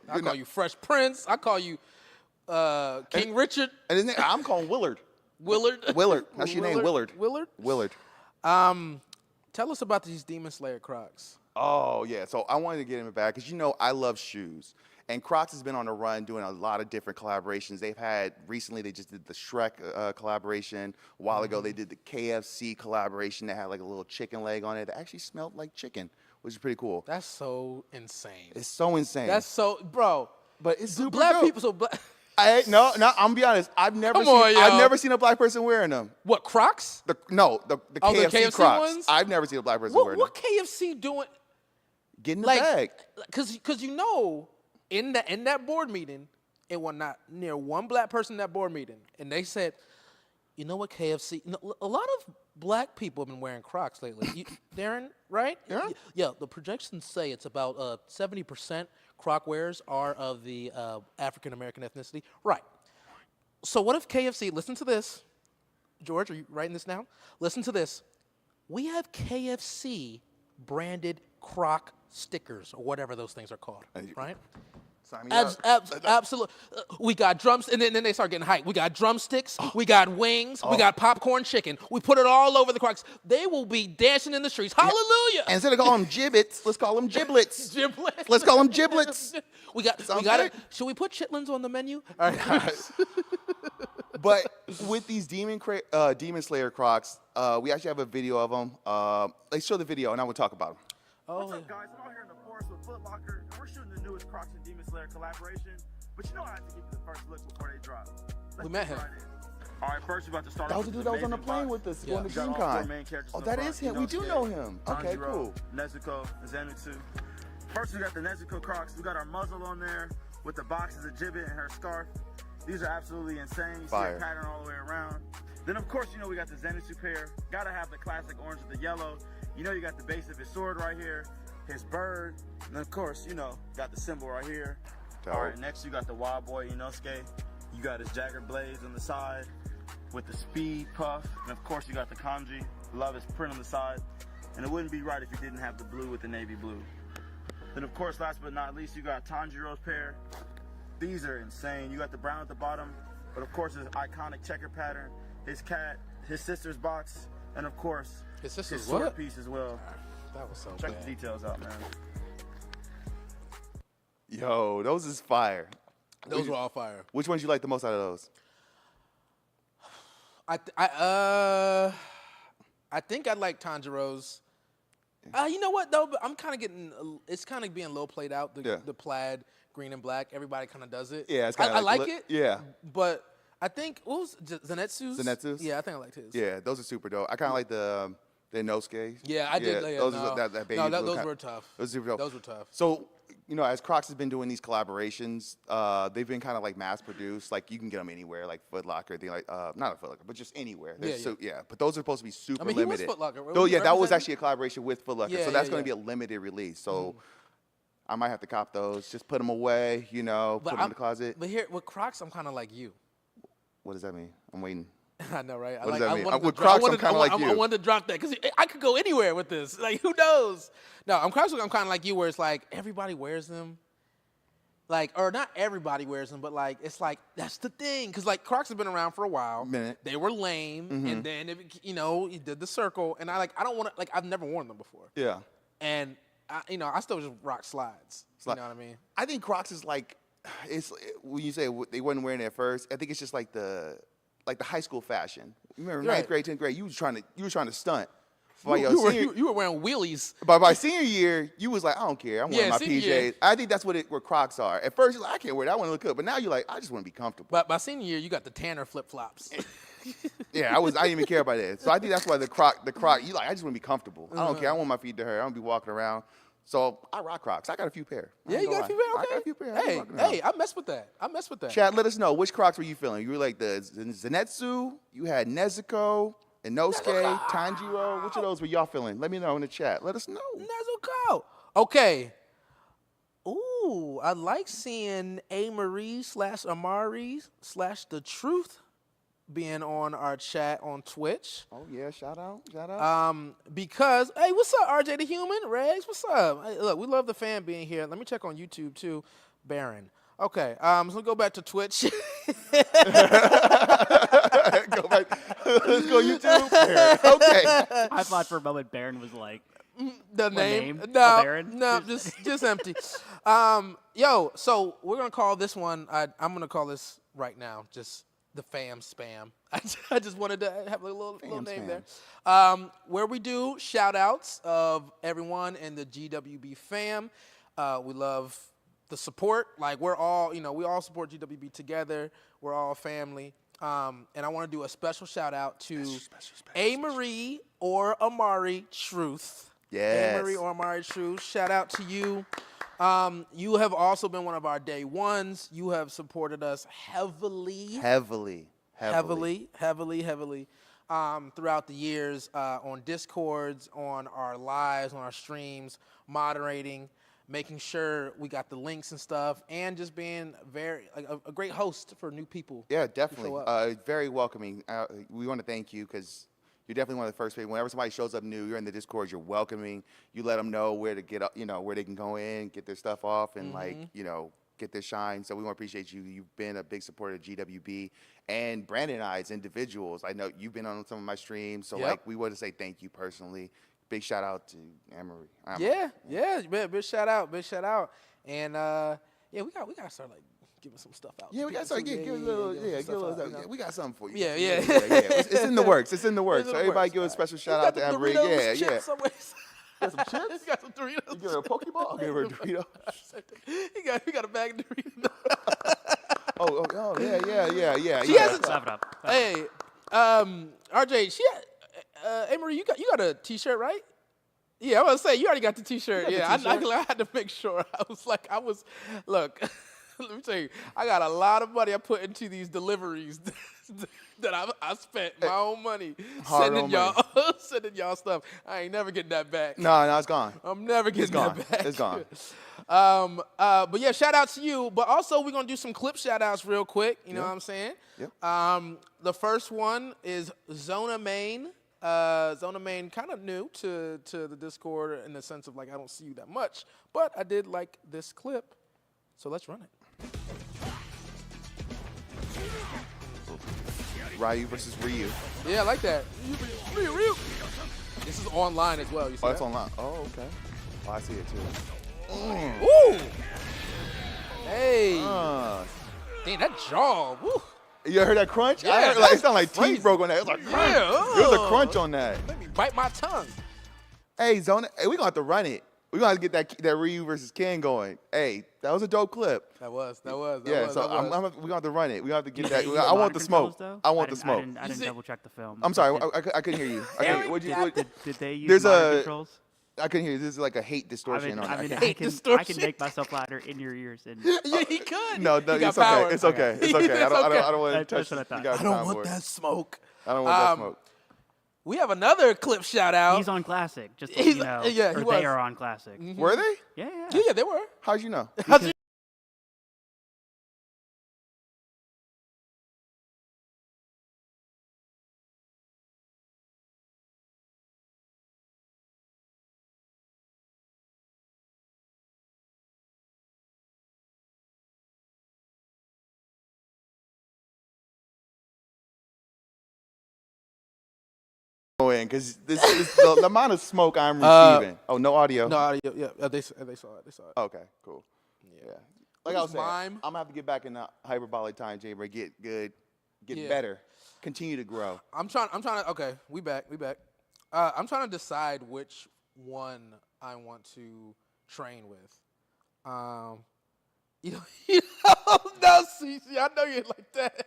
I call you Fresh Prince. I call you King Richard. And his name, I'm calling Willard. Willard. Willard. That's your name, Willard. Willard. Willard. Tell us about these Demon Slayer Crocs. Oh, yeah. So I wanted to get him back because, I love shoes. And Crocs has been on the run doing a lot of different collaborations. Recently they just did the Shrek collaboration. A while ago they did the KFC collaboration that had like a little chicken leg on it that actually smelled like chicken, which is pretty cool. That's so insane. It's so insane. That's so, bro. But it's super Black dope. people, so black. No, I'm gonna be honest. I've never Come on, yo. I've never seen a black person wearing them. What, Crocs? The Oh, the KFC, KFC Crocs. ones? I've never seen a black person wearing What them. KFC doing? Get in the bag. Because in that board meeting, it was not near one black person in that board meeting, and they said, you know what, KFC? A lot of black people have been wearing Crocs lately. Darren, right? Yeah. Yeah. The projections say it's about 70% Croc wearers are of the African American ethnicity. Right. So what if KFC? Listen to this, George. Are you writing this down? Listen to this. We have KFC branded Croc stickers or whatever those things are called, right? Sign me up. Absolutely. We got drums, and then they start getting hyped. We got drumsticks, we got wings, we got popcorn chicken. We put it all over the Crocs. They will be dancing in the streets. Hallelujah! And instead of calling them gibbets, let's call them giblets. Giblets. Let's call them giblets. We got Sounds it. good. Should we put chitlins on the menu? All right. But with these Demon Slayer Crocs, we actually have a video of them. Let's show the video, and I will talk about them. What's up, guys? I'm out here in the forest with Foot Locker, and we're shooting the newest Crocs and Demon Slayer collaboration. But I have to give you the first look before they drop. We met him. All right, first we're about to start That off was the with dude that was on the amazing plane box. with us Yeah. going to We got all four DreamCon. main characters Oh, in the that front. is him. Inosuke, We do know him. Okay, Tanjiro, cool. Nezuko, Zenitsu. First, we got the Nezuko Crocs. We got our muzzle on there with the box as a gibbet and her scarf. These are absolutely insane. You Fire. see a pattern all the way around. Then, of course, we got the Zenitsu pair. Gotta have the classic orange with the yellow. You got the base of his sword right here, his bird, and of course, got the symbol right here. Dope. All right, next you got the Wild Boy Inosuke. You got his Jagger Blades on the side with the speed puff, and of course you got the kanji. Love his print on the side. And it wouldn't be right if you didn't have the blue with the navy blue. Then of course, last but not least, you got Tanjiro's pair. These are insane. You got the brown at the bottom, but of course his iconic checker pattern, his cat, his sister's box, And of course, His his sister's sword what? piece as well. That was so Check bad. the details out, man. Yo, those is fire. Those were all fire. Which ones you like the most out of those? I think I like Tanjiro's. You know what though? But I'm kind of getting. It's kind of being low played out. The plaid, green and black. Everybody kind of does it. Yeah, it's kind of I like it. Yeah. But I think what was Zenetsu's? Zenetsu's? Yeah, I think I liked his. Yeah, those are super dope. I kind of like the Inosuke. Yeah, I did. Yeah, those no. are that baby. No, blue those kind- were tough. Those are super dope. Those were tough. So, as Crocs has been doing these collaborations, they've been kind of like mass produced. Like you can get them anywhere, like Foot Locker, not a Foot Locker, but just anywhere. But those are supposed to be super I mean, he was limited. Foot Locker. Though, yeah, that was Representing? actually a collaboration with Foot Locker. Yeah, so that's yeah, going to yeah. be a limited release. So I might have to cop those. Just put them away, put them in the closet. But here with Crocs, I'm kind of like you. What does that mean? I'm waiting. I know, right? What does that mean? wanted to With drop- Crocs, I'm kinda like you. I wanted to drop that because I could go anywhere with this. Like, who knows? No, I'm kind of like you, where it's like everybody wears them. Like, or not everybody wears them, but like it's like that's the thing. Because like Crocs have been around for a while. Minute. They were lame, and then you did the circle, and I don't want to I've never worn them before. Yeah. And I still just rock slides. You know what I mean? I think Crocs is like, when you say they wasn't wearing it at first, I think it's just like the high school fashion. You remember Right. 9th grade, 10th grade, you was trying to stunt. You were wearing wheelies. By senior year, you was like, I don't care. I'm wearing my senior PJs. year. I think that's what Crocs are. At first, you're like, I can't wear that. I want to look good. But now you're like, I just want to be comfortable. But by senior year, you got the Tanner flip flops. Yeah, I didn't even care about that. So I think that's why the croc, you like, I just want to be comfortable. I don't care. I want my feet to hurt. I don't be walking around. So I rock Crocs. I got a few pair. Yeah, you got a few pair? Okay. I got a few pair. I be rocking around. Hey, I mess with that. Chad, let us know. Which Crocs were you feeling? You were like the Zenetsu, you had Nezuko, Inosuke, Tanjiro. Which of those were y'all feeling? Let me know in the chat. Let us know. Nezuko. Okay. Ooh, I like seeing A. Marie / Amari / The Truth being on our chat on Twitch. Oh, yeah. Shout out. Because, hey, what's up, RJ the Human? Regs, what's up? Hey, look, we love the fan being here. Let me check on YouTube, too. Baron. Okay, so go back to Twitch. Go back. Let's go YouTube. Okay. I thought for a moment Baron was like, The name? A No, Baron? no, just empty. So we're gonna call this one. I'm gonna call this right now just the fam spam. I just wanted to have a little name spam. there. Where we do shout outs of everyone in the GWB fam. We love the support. Like we all support GWB together. We're all family. And I want to do a special shout out to A. Marie or Amari Truth. Yes. A. Marie or Amari Truth. Shout out to you. You have also been one of our day ones. You have supported us heavily throughout the years on Discords, on our lives, on our streams, moderating, making sure we got the links and stuff, and just being a great host for new people. Yeah, to definitely. show up. Very welcoming. We want to thank you because you're definitely one of the first people. Whenever somebody shows up new, you're in the Discord, you're welcoming. You let them know where to get up, where they can go in, get their stuff off, and get their shine. So we want to appreciate you. You've been a big supporter of GWB. And Brandon and I, as individuals, I know you've been on some of my streams. So, Yep. we want to say thank you personally. Big shout out to Amory. Yeah, big shout out. And we got to start giving some stuff out. Yeah, we got something. Give a little. We got something for you. Yeah. It's in the works. It's in the works. in So the everybody works. give a special He's shout got out to the Amory. Doritos Yeah. chips somewhere. Got some chips? He's got some Doritos. You give her a Pokeball? I'll give her a Dorito. He got a bag of Doritos. Oh, yeah. She has a wrap it up. Hey, RJ, Amory, you got a T-shirt, right? Yeah, I was gonna say you already got the T-shirt. You got the I had to make sure. Look. Let me tell you, I got a lot of money I put into these deliveries that I spent my own money sending y'all stuff. I ain't never getting that back. No, it's gone. I'm never getting that back. It's gone. But yeah, shout out to you. But also, we're gonna do some clip shout outs real quick. You know what I'm saying? Yep. The first one is Zona Main. Zona Main, kind of new to the Discord in the sense of I don't see you that much, but I did like this clip, so let's run it. Ryu versus Ryu. Yeah, I like that. Ryu. This is online as well. You see Oh, that? that's online. Oh, okay. Oh, I see it too. Ooh. Hey. Uh, Damn, that jaw. Woo. you heard that crunch? Yeah, I heard, like, it that's sounded like crazy. teeth broke on that. It was like crunch. Yeah, There was a ugh. crunch on that. Let me bite my tongue. Hey, Zona, hey, we're going to have to run it. We're going to have to get that Ryu versus Ken going. Hey, that was a dope clip. That was. Yeah, was, so that was. we're going to have to run it. We're going to have to get that. You get I want the modern smoke. controls, though? I want the smoke. I didn't double check the film. I'm sorry, Did, I couldn't hear you. did they use There's modern a- controls? I couldn't hear you. This is like a hate distortion on it. I can distortion. make myself louder in your ears. And Yeah, he could. No, He got it's power. okay. It's okay. It's okay. I don't want to That's touch what I thought. you guys' I don't time want for it. that smoke. I don't want that smoke. We have another clip shout out. he's on Classic, just so He's- you know. yeah, he or was. they are on Classic. Were they? Yeah. Yeah, they were. How'd you know? Go in, because the amount of smoke I'm receiving. Oh, no audio. No, yeah, they saw it. They saw it. Okay, cool. Yeah. Like What I is was saying, mime? I'm gonna have to get back in the hyperbolic time chamber, get good, get Yeah. better, continue to grow. I'm trying to. Okay, we back. I'm trying to decide which one I want to train with. No, see, I know you like that.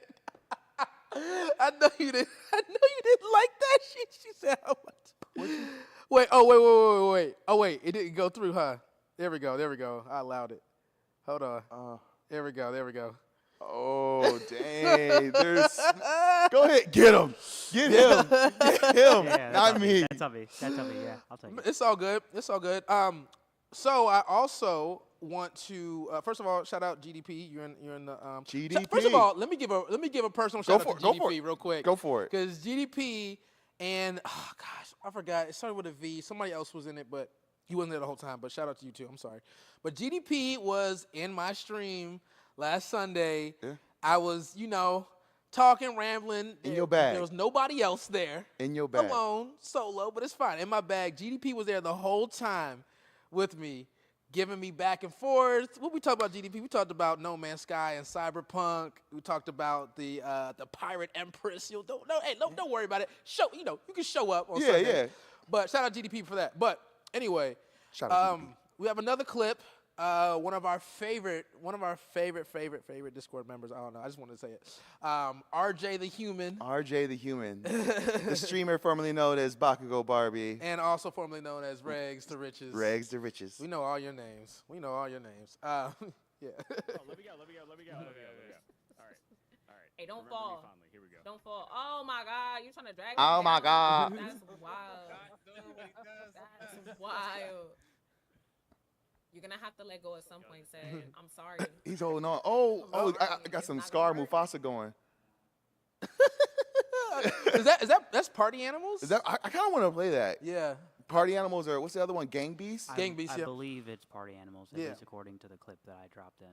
I know you didn't like that. She said how much? Wait. Oh wait. It didn't go through, huh? There we go. I allowed it. Hold on. There we go. Oh, dang. Go ahead. Get him. Get him. Yeah, Not me. That's on me. Yeah, I'll take it. It's all good. So I also want to first of all shout out GDP. You're in the GDP. First of all, let me give a personal shout out to Go for GDP it. real quick. Go for it. Because GDP and I forgot. It started with a V. Somebody else was in it, but you wasn't there the whole time. But shout out to you too. I'm sorry. But GDP was in my stream last Sunday. Yeah. I was, talking, rambling. In your bag. There was nobody else there. In your bag. Alone, solo, but it's fine. In my bag. GDP was there the whole time with me, giving me back and forth. What we talked about GDP? We talked about No Man's Sky and Cyberpunk. We talked about the Pirate Empress. Don't worry about it. You can show up on Sunday. Yeah. But shout out GDP for that. But anyway, Shout out GDP. we have another clip. One of our favorite Discord members. I don't know. I just wanted to say it. RJ the Human. RJ the Human. The streamer formerly known as Bakugo Barbie. And also formerly known as Regs to Riches. Regs the Riches. We know all your names. Yeah. Oh, let me go. All right. Hey, don't Remember me fall. fondly. Here we go. Don't fall. Oh my God, you trying to drag me Oh my down? God. That's wild. That's wild. You're gonna have to let go at some point, Sad. I'm sorry. He's holding on. Oh, I got some Scar Mufasa going. That's Party Animals? I kind of want to play that. Yeah. Party Animals, or what's the other one? Gang Beasts? Gang Beasts, I yeah. believe it's Party Animals, at Yeah. least according to the clip that I dropped in.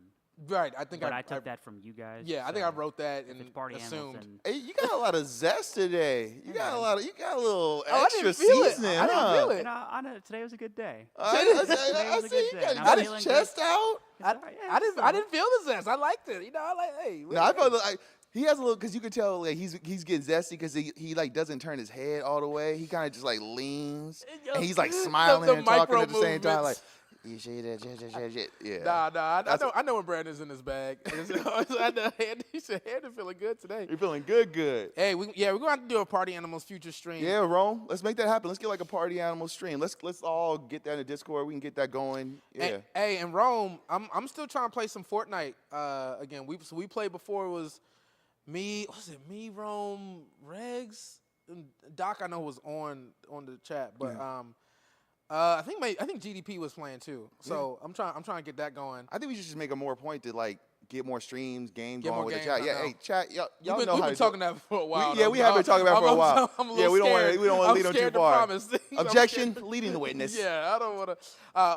Right. I think But I took that from you guys. Yeah, I think I wrote that if and it's Party assumed. Animals, Hey, you got a lot of zest today. You got a little I extra didn't feel it. seasoning, I didn't huh? feel then, it. I know today was a good day. I was a see good you day, got and I'm your feeling chest out. It's all right, yeah, I it's didn't. I didn't feel the zest. I liked it. Hey. No, I felt like he has a little, because you could tell like he's getting zesty because he like doesn't turn his head all the way. He kind of just like leans and he's like smiling The and talking micro at the same time. Like, movements. you see that? Yeah. Nah. I know when Brandon's in his bag. I know he said Andy feeling good today. You're feeling good. Hey, we're gonna have to do a Party Animals future stream. Yeah, Rome. Let's make that happen. Let's get like a Party Animal stream. Let's all get that in the Discord. We can get that going. Yeah. Hey, in Rome, I'm still trying to play some Fortnite again. We played before. It was me. Was it me, Rome, Regs, and Doc? I know was on the chat, but Yeah. I think GDP was playing too. So I'm trying to get that going. I think we should just make a more point to like get more streams, games Get going more with games, the chat. I Yeah, know. hey, chat, y'all We've know how been to talking that for a while. we have been talking about it for a while. I'm a Yeah, little we don't want scared. to I'm lead them too scared to far. promise things. I'm Objection, scared. leading the witness. Yeah, I don't want to.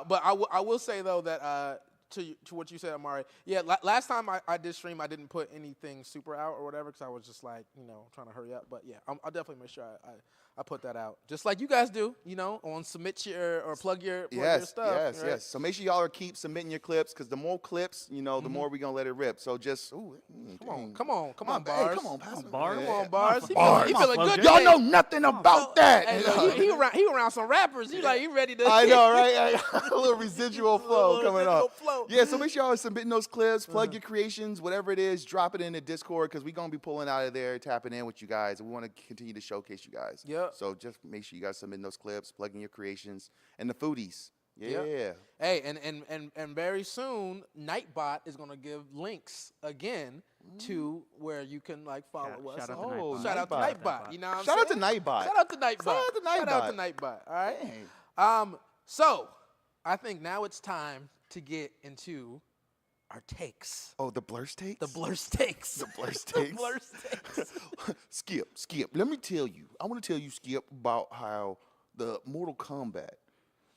But I will say though that to what you said, Amari. Yeah, last time I did stream, I didn't put anything super out or whatever because I was just like, trying to hurry up. But yeah, I'll definitely make sure I put that out, just like you guys do, on submit your or plug your stuff. Yes. So make sure y'all keep submitting your clips because the more clips, the more we gonna let it rip. So just come on, bars. Hey, come on, pass Bars? Come on, bars. He Bars. feeling good. Y'all today. know nothing about that. Hey, look, he around some rappers. He ready to. I know, right? A little residual flow Little coming residual up. flow. Yeah, so make sure y'all are submitting those clips, plug your creations, whatever it is, drop it in the Discord because we're going to be pulling out of there, tapping in with you guys. And we want to continue to showcase you guys. Yep. So just make sure you guys submit those clips, plug in your creations, and the foodies. Yeah. Yep. Hey, and very soon, Nightbot is going to give links again to where you can follow us. Shout out to Nightbot. Shout out to Nightbot. You know what I'm Shout out to saying? Nightbot. Shout out to Nightbot. Shout out to Nightbot. All right. Dang. So I think now it's time to get into our takes. Oh, the blur takes? The blur takes. The blur takes? The blur takes. Skip. Let me tell you. I want to tell you, Skip, about how the Mortal Kombat.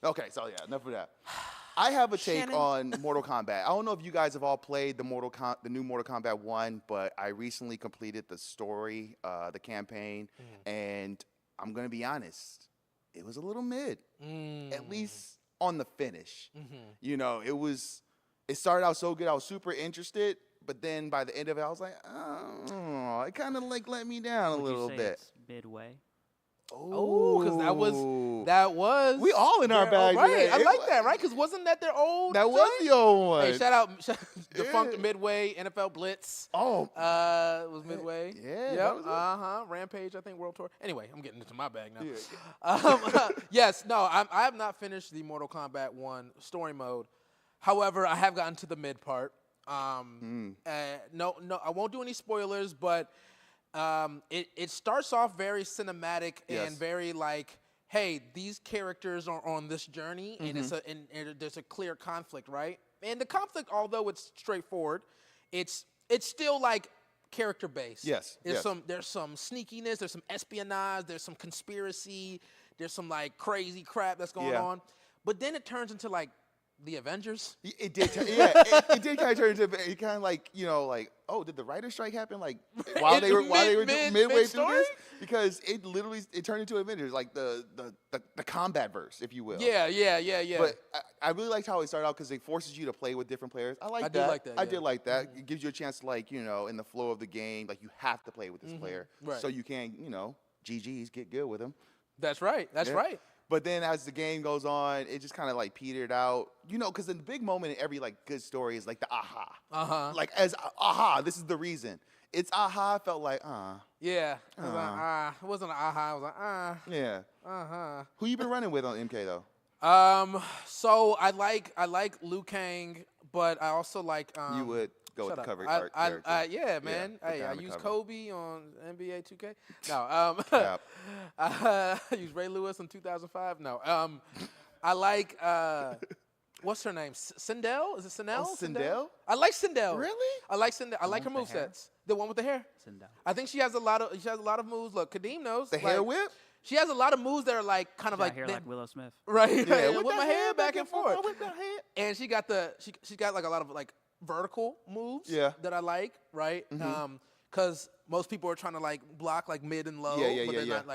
Okay, so yeah, enough of that. I have a take Shannon. on Mortal Kombat. I don't know if you guys have all played the new Mortal Kombat 1, but I recently completed the story, the campaign, and I'm going to be honest, it was a little mid, at least on the finish. It started out so good, I was super interested, but then by the end of it, I was like, oh, it kind of let me down a Would little you say bit. it's midway. Oh, because that was. We all in our bag right? today. I like that, right? Because wasn't that their old? That was the old one. Hey, shout out defunct Midway, NFL Blitz. Oh, it was Midway. Yeah, that Yep. was it. Rampage, I think World Tour. Anyway, I'm getting into my bag now. Yeah. Yes, no, I have not finished the Mortal Kombat 1 story mode. However, I have gotten to the mid part. No, I won't do any spoilers, but it starts off very cinematic and very hey, these characters are on this journey, and there's a clear conflict, right? And the conflict, although it's straightforward, it's still character based. Yes. There's some sneakiness, there's some espionage, there's some conspiracy, there's some crazy crap that's going on. But then it turns into the Avengers. It did. It did kind of turn into it kind of oh, did the writer strike happen while they were midway through this? Because it literally turned into Avengers, the combat verse, if you will. Yeah. But I really liked how it started out because it forces you to play with different players. I did like that. I did like that. It gives you a chance to in the flow of the game, you have to play with this player, so you can GGs get good with him. That's right. That's right. But then as the game goes on, it just kind of petered out, because the big moment in every good story is the aha. This is the reason. It's aha felt Yeah. It was it wasn't an aha. It was Yeah. Who you been running with on MK though? So I like Liu Kang, but I also like you would go with the cover I, art I, character. yeah, man. Yeah, Hey, I the use cover. Kobe on NBA 2K. No, Yep. I use Ray Lewis in 2005. No, I like what's her name? Sindel? Is it Sindel? Oh, Sindel? I like Sindel. Really? I like Sindel. I like her one with the hair? movesets. The one with the hair. Sindel. I think she has a lot of moves. Look, Kadeem knows. The hair whip? She has a lot of moves that are kind of Got like hair like Willow Smith. right, Yeah, with my hair back and forth. Whip that hair. And she got she's got a lot of vertical moves that I like, right? Because most people are trying to block mid and low, but they're not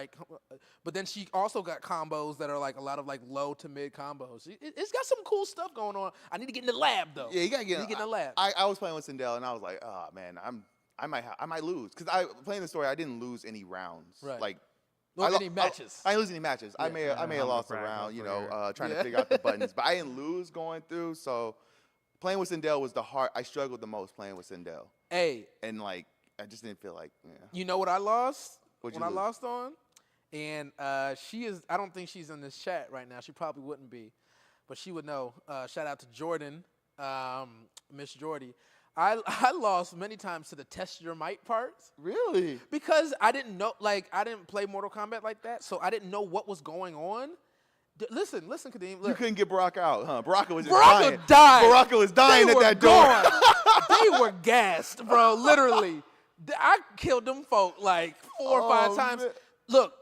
But then she also got combos that are a lot of low to mid combos. It's got some cool stuff going on. I need to get in the lab though. Yeah, you gotta get in the lab. I was playing with Sindel and I was like, oh man, I might lose because playing the story I didn't lose any rounds. Right. Any matches. I didn't lose any matches. I may have lost a round, trying to figure out the buttons, but I didn't lose going through. So playing with Sindel was I struggled the most playing with Sindel. Hey, and I just didn't feel You know what I lost? What'd you when lose? I lost on? And she is. I don't think she's in this chat right now. She probably wouldn't be, but she would know. Shout out to Jordan, Miss Jordy. I lost many times to the test your might parts. Really? Because I didn't know, I didn't play Mortal Kombat like that, so I didn't know what was going on. Listen, Kadeem. Look. You couldn't get Baraka out, huh? Baraka was died. Baraka was dying at that door. They were gassed, bro, literally. I killed them folk 4 or 5 times. Man. Look,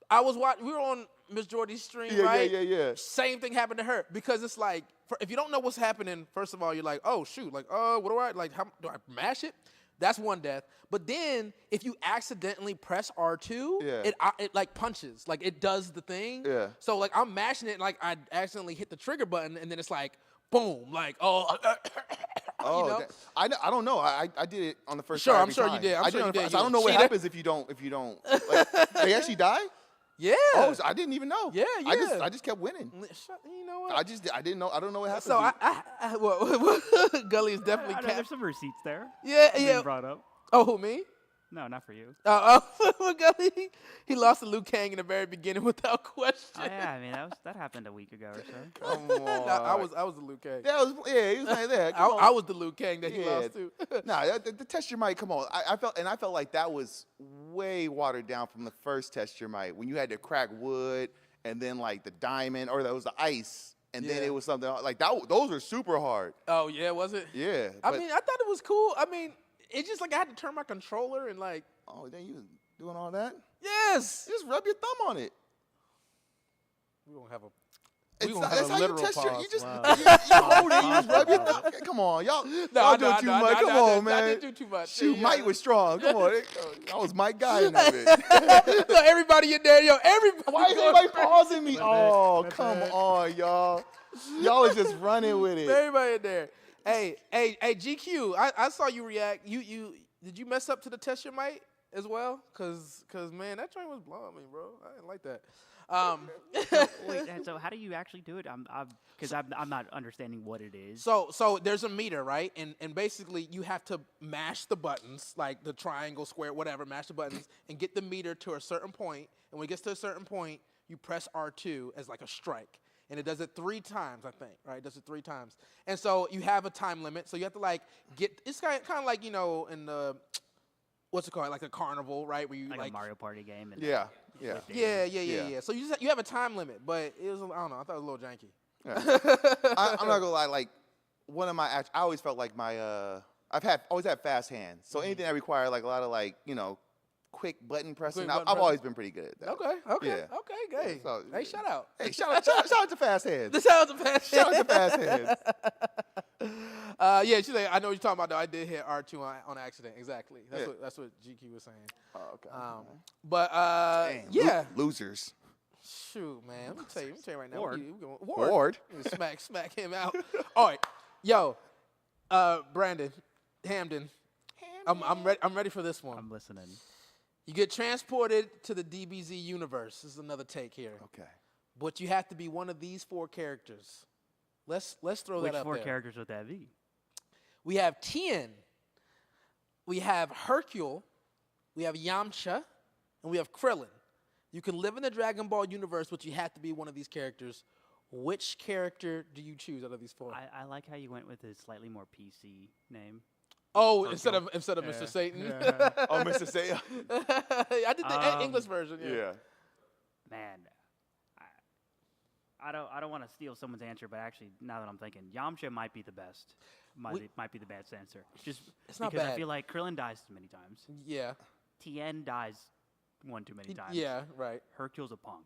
I was watching. We were on Miss Jordy's stream, Yeah, right? yeah. Same thing happened to her because it's like, if you don't know what's happening, first of all, you're like, oh shoot, like, what do I like? How do I mash it? That's one death. But then if you accidentally press R2, it like punches, like it does the thing. Yeah. So like I'm mashing it, and like I accidentally hit the trigger button, and then it's like, boom, like you know? I don't know. I did it on the first. Sure, try I'm every sure you time. did. I'm I sure did you on the did. first- I don't know what Cheater. happens if you don't. Like, they actually die. Yeah. Oh, so I didn't even know. Yeah. I just kept winning. You know what? I didn't know. I don't know what happens. So well, Gully is definitely I know, cap. there's some receipts there. Yeah, being yeah. Brought up. Oh, who, me? No, not for you. Gully, he lost to Liu Kang in the very beginning without question. Oh, yeah, I mean that happened a week ago or so. Come on. I was the Liu Kang. He was like that. Come I on. was the Liu Kang that he lost to. Nah, the test your might. Come on. I felt like that was way watered down from the first test your might when you had to crack wood and then like the diamond or that was the ice and then it was something like that. Those were super hard. Oh yeah, was it? Yeah. I mean, I thought it was cool. I mean, it's just like I had to turn my controller and like. Oh, then you was doing all that? Yes. Just rub your thumb on it. We won't have a. That's how you test your. You just Wow. you hold it. You just rub your thumb. Come on, y'all. Y'all doing too much. Come on, man. I didn't do too much. Shoot, Yeah. Mike was strong. Come on, I was Mike guy in that bitch. So everybody in there, yo, everybody. Why is everybody pausing me? Oh, come on, y'all. Y'all are just running with it. Everybody in there. Hey, GQ. I saw you react. You did you mess up to the test your might as well? Cause man, that train was blowing me, bro. I didn't like that. Wait, and so how do you actually do it? Because I'm not understanding what it is. So there's a meter, right? And basically you have to mash the buttons, like the triangle, square, whatever, mash the buttons and get the meter to a certain point. And when it gets to a certain point, you press R2 as like a strike. And it does it 3 times, I think, right? It does it 3 times. And so you have a time limit. So you have to like it's kind of like, you know, in the, what's it called? Like a carnival, right? Where you like a Mario Party game. And Yeah. So you have a time limit, but it was, I don't know, I thought it was a little janky. Yeah. I'm not gonna lie. Like one of my, I always felt like my, always had fast hands. So anything that required like a lot of like, you know, quick button pressing, I've always been pretty good at that. Okay, great. So, hey, shout out. Hey, shout out to fast hands. Shout out to fast Shout out to fast hands. Yeah, she's like, I know what you're talking about, though. I did hit R2 on accident. Exactly. That's what GQ was saying. Oh, okay. But, Dang, yeah. Losers. Shoot, man. Let me tell you right now. Ward. Ward. Smack him out. All right. Yo, Brandon, Hamden. I'm ready for this one. I'm listening. You get transported to the DBZ universe. This is another take here. Okay. But you have to be one of these 4 characters. Let's throw Which that up 4 there. characters would that be? We have Tien. We have Hercule. We have Yamcha. And we have Krillin. You can live in the Dragon Ball universe, but you have to be one of these characters. Which character do you choose out of these 4? I like how you went with a slightly more PC name. Oh, Hercule. instead of Mr. Satan. Oh, Mr. Satan. I did the English version. Yeah. Man, I don't want to steal someone's answer, but actually, now that I'm thinking, Yamcha might be the best. Might be the best answer. Just It's not because bad. I feel like Krillin dies too many times. Yeah. Tien dies one too many times. Yeah, right. Hercule's a punk.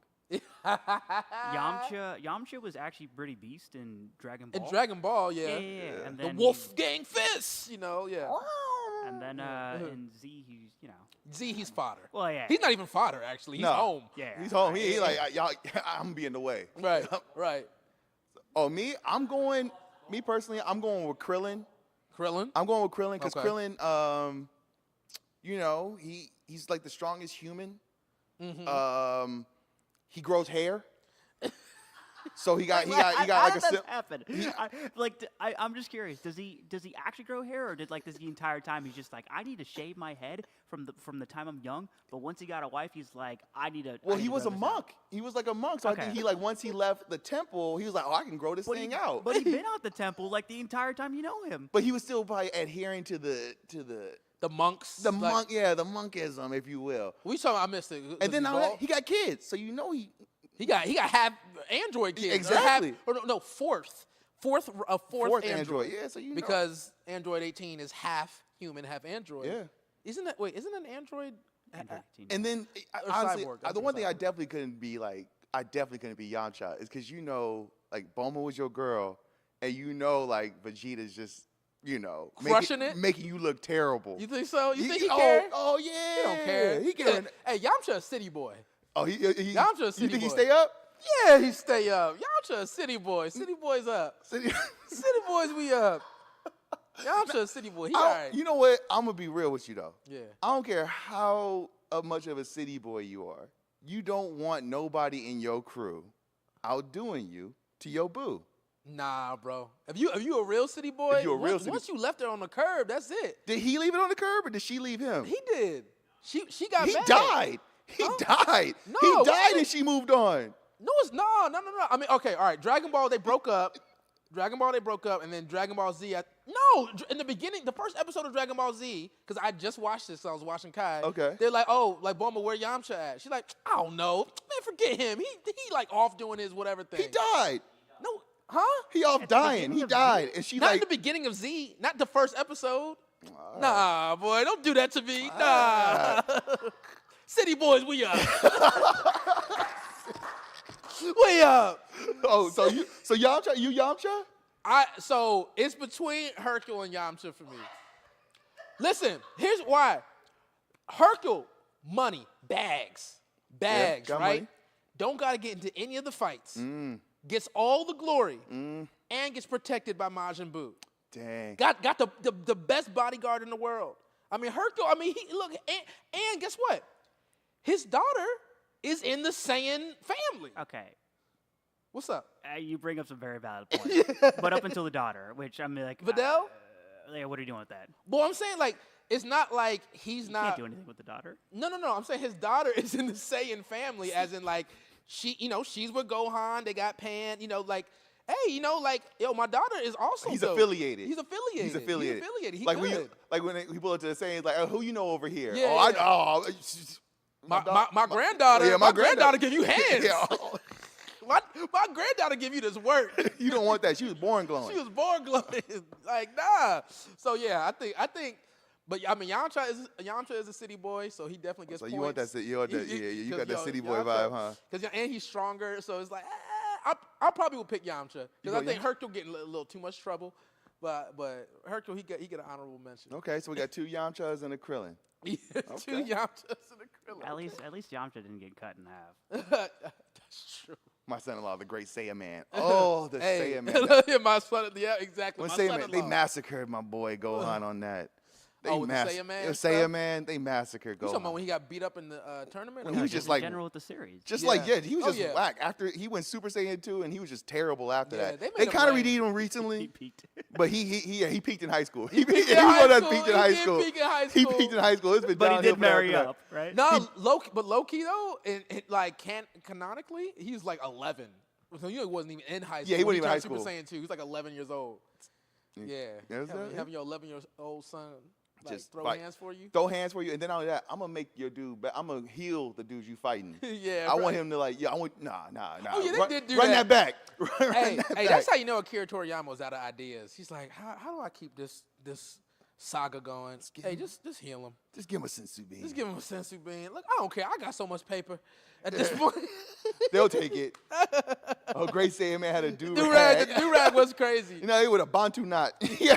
Yamcha was actually pretty beast in Dragon Ball. In Dragon Ball, yeah. And The then Wolfgang Fist, you know, yeah. And then in Z, he's, you know. Z, he's fodder. Well, yeah. He's not even fodder, actually. He's No. home. Yeah. He's home. He like, y'all, I'm gonna be in the way. Right, right. Oh, me personally, I'm going with Krillin. Krillin? I'm going with Krillin because Okay. Krillin, you know, he's like the strongest human. Mm-hmm. He grows hair. So he got How like does a that happen? I'm just curious. Does he actually grow hair, or did like this the entire time he's just like, I need to shave my head from the time I'm young, but once he got a wife, he's like, I need to. Well, I he need to was a grow this monk. out. He was like a monk. So I Okay. think he like once he left the temple, he was like, oh, I can grow this thing out. But he'd been out the temple like the entire time you know him. But he was still probably adhering to the monks. the like, monk, yeah, the monkism, if you will. We saw. I missed it. And then now he got kids, so you know he got half android kids. Exactly. Fourth android. Yeah, so you know. Because Android 18 is half human, half android. Yeah. Isn't an android? Android 18. And then Or honestly, cyborg, I the think one thing I cyborg. definitely couldn't be like I definitely couldn't be Yamcha. It's because like Bulma was your girl, and like Vegeta's just crushing it, making you look terrible. You think so? You think he cares? Oh yeah, He don't care. He caring. Hey, Yamcha a city boy. Oh, Yamcha a city You think boy. he stay up? Yeah, he stay up. Yamcha a city boy. City boys up. City boys, we up. Yamcha a city boy. He all right. You know what? I'm gonna be real with you though. Yeah. I don't care how much of a city boy you are. You don't want nobody in your crew outdoing you to your boo. Nah, bro. If you a real city boy, once you left her on the curb, that's it. Did he leave it on the curb or did she leave him? He did. She got He mad. died. He died. No, he died and she moved on. No, it's no. I mean, okay, all right. Dragon Ball, they broke up. And then Dragon Ball Z. In the beginning, the first episode of Dragon Ball Z, because I just watched this, so I was watching Kai. Okay. They're like, oh, like Bulma, where Yamcha at? She's like, I don't know. Man, forget him. He like off doing his whatever thing. He died. No, huh? He off dying. He died. And she Not like in the beginning of Z, not the first episode. Nah, boy, don't do that to me. Nah. City boys, we up. We up. Oh, so Yamcha, you Yamcha? So it's between Hercule and Yamcha for me. Listen, here's why. Hercule, money, bags, right? money. Don't gotta get into any of the fights. Gets all the glory and gets protected by Majin Buu. Dang. Got the best bodyguard in the world. I mean, Hercule. I mean, and guess what? His daughter is in the Saiyan family. Okay. What's up? You bring up some very valid points. But up until the daughter, which I'm like, Videl? What are you doing with that? Well, I'm saying, like, it's not like he's not. Can't do anything with the daughter. No. I'm saying his daughter is in the Saiyan family, as in, like, she's with Gohan. They got Pan. Like, hey, like, my daughter is also. He's dope. affiliated. He's affiliated. He like good. When he pull up to the saying, like, oh, who you know over here? Yeah, my granddaughter. Yeah, my granddaughter give you hands. Yeah. My granddaughter give you this work. You don't want that. She was born glowing. She was born glowing. Like, nah. So yeah, I think. But I mean, Yamcha is a city boy, so he definitely gets points. You want that? You got that city boy vibe, huh? And he's stronger, so it's like I probably would pick Yamcha because I think Hercule getting a little too much trouble, but Hercule he get an honorable mention. Okay, so we got 2 Yamchas and a Krillin. Yeah, 2 Yamchas and a Krillin. At least Yamcha didn't get cut in half. That's true. My son-in-law, the great Saiyan man. Oh, the Saiyan man. Yeah, my son. Yeah, exactly. When my Saiyan son-in-law. man, they massacred my boy Gohan on that. With the Saiyan man? Saiyan man, they massacred Gohan. You talking about when he got beat up in the tournament? When he was just like general with the series. he was just whack. After he went Super Saiyan 2, and he was just terrible after that. They kind of redeemed him recently. He peaked. But he peaked in high school. He peaked in high school. Peaked in high school. He peaked in high school. It's been But he downhill did marry from that. up, right? No, low key though, like canonically, he was like 11. So he wasn't even in high school. Yeah, he wasn't even in high Super school. Saiyan 2. He was like 11 years old. Yeah. Having your 11-year-old son like Just throw fight. hands for you. Throw hands for you, and then all that, I'm gonna make your dude. But I'm gonna heal the dudes you fighting. Yeah, I want him to like. Yeah, I want nah. Oh yeah, they did do run that. that back. Hey, that's how you know Akira Toriyama's out of ideas. He's like, how do I keep this saga going? Hey, just heal him. Just give him a sensu bean. Just give him a sensu bean. Look, I don't care. I got so much paper at this point. They'll take it. Oh, great Saiyan man had a do-rag. Do-rag. The do-rag was crazy. You know, he with a Bantu knot. he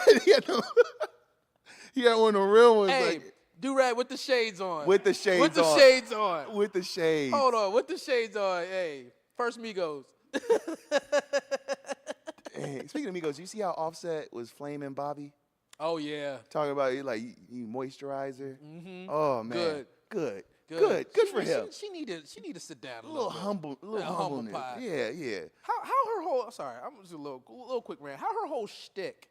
had one of the real ones. Hey, like, do-rag with the shades on. with the shades on. With the shades on. With the shades. Hold on. With the shades on. Hey, first Migos. Hey, speaking of Migos, you see how Offset was flaming Bobby? Oh, yeah. Talking about like you moisturizer. Mm-hmm. Oh man, good for him. She need to sit down A little humble, humbleness. pie. Yeah. How her whole I'm just a little quick rant. How her whole shtick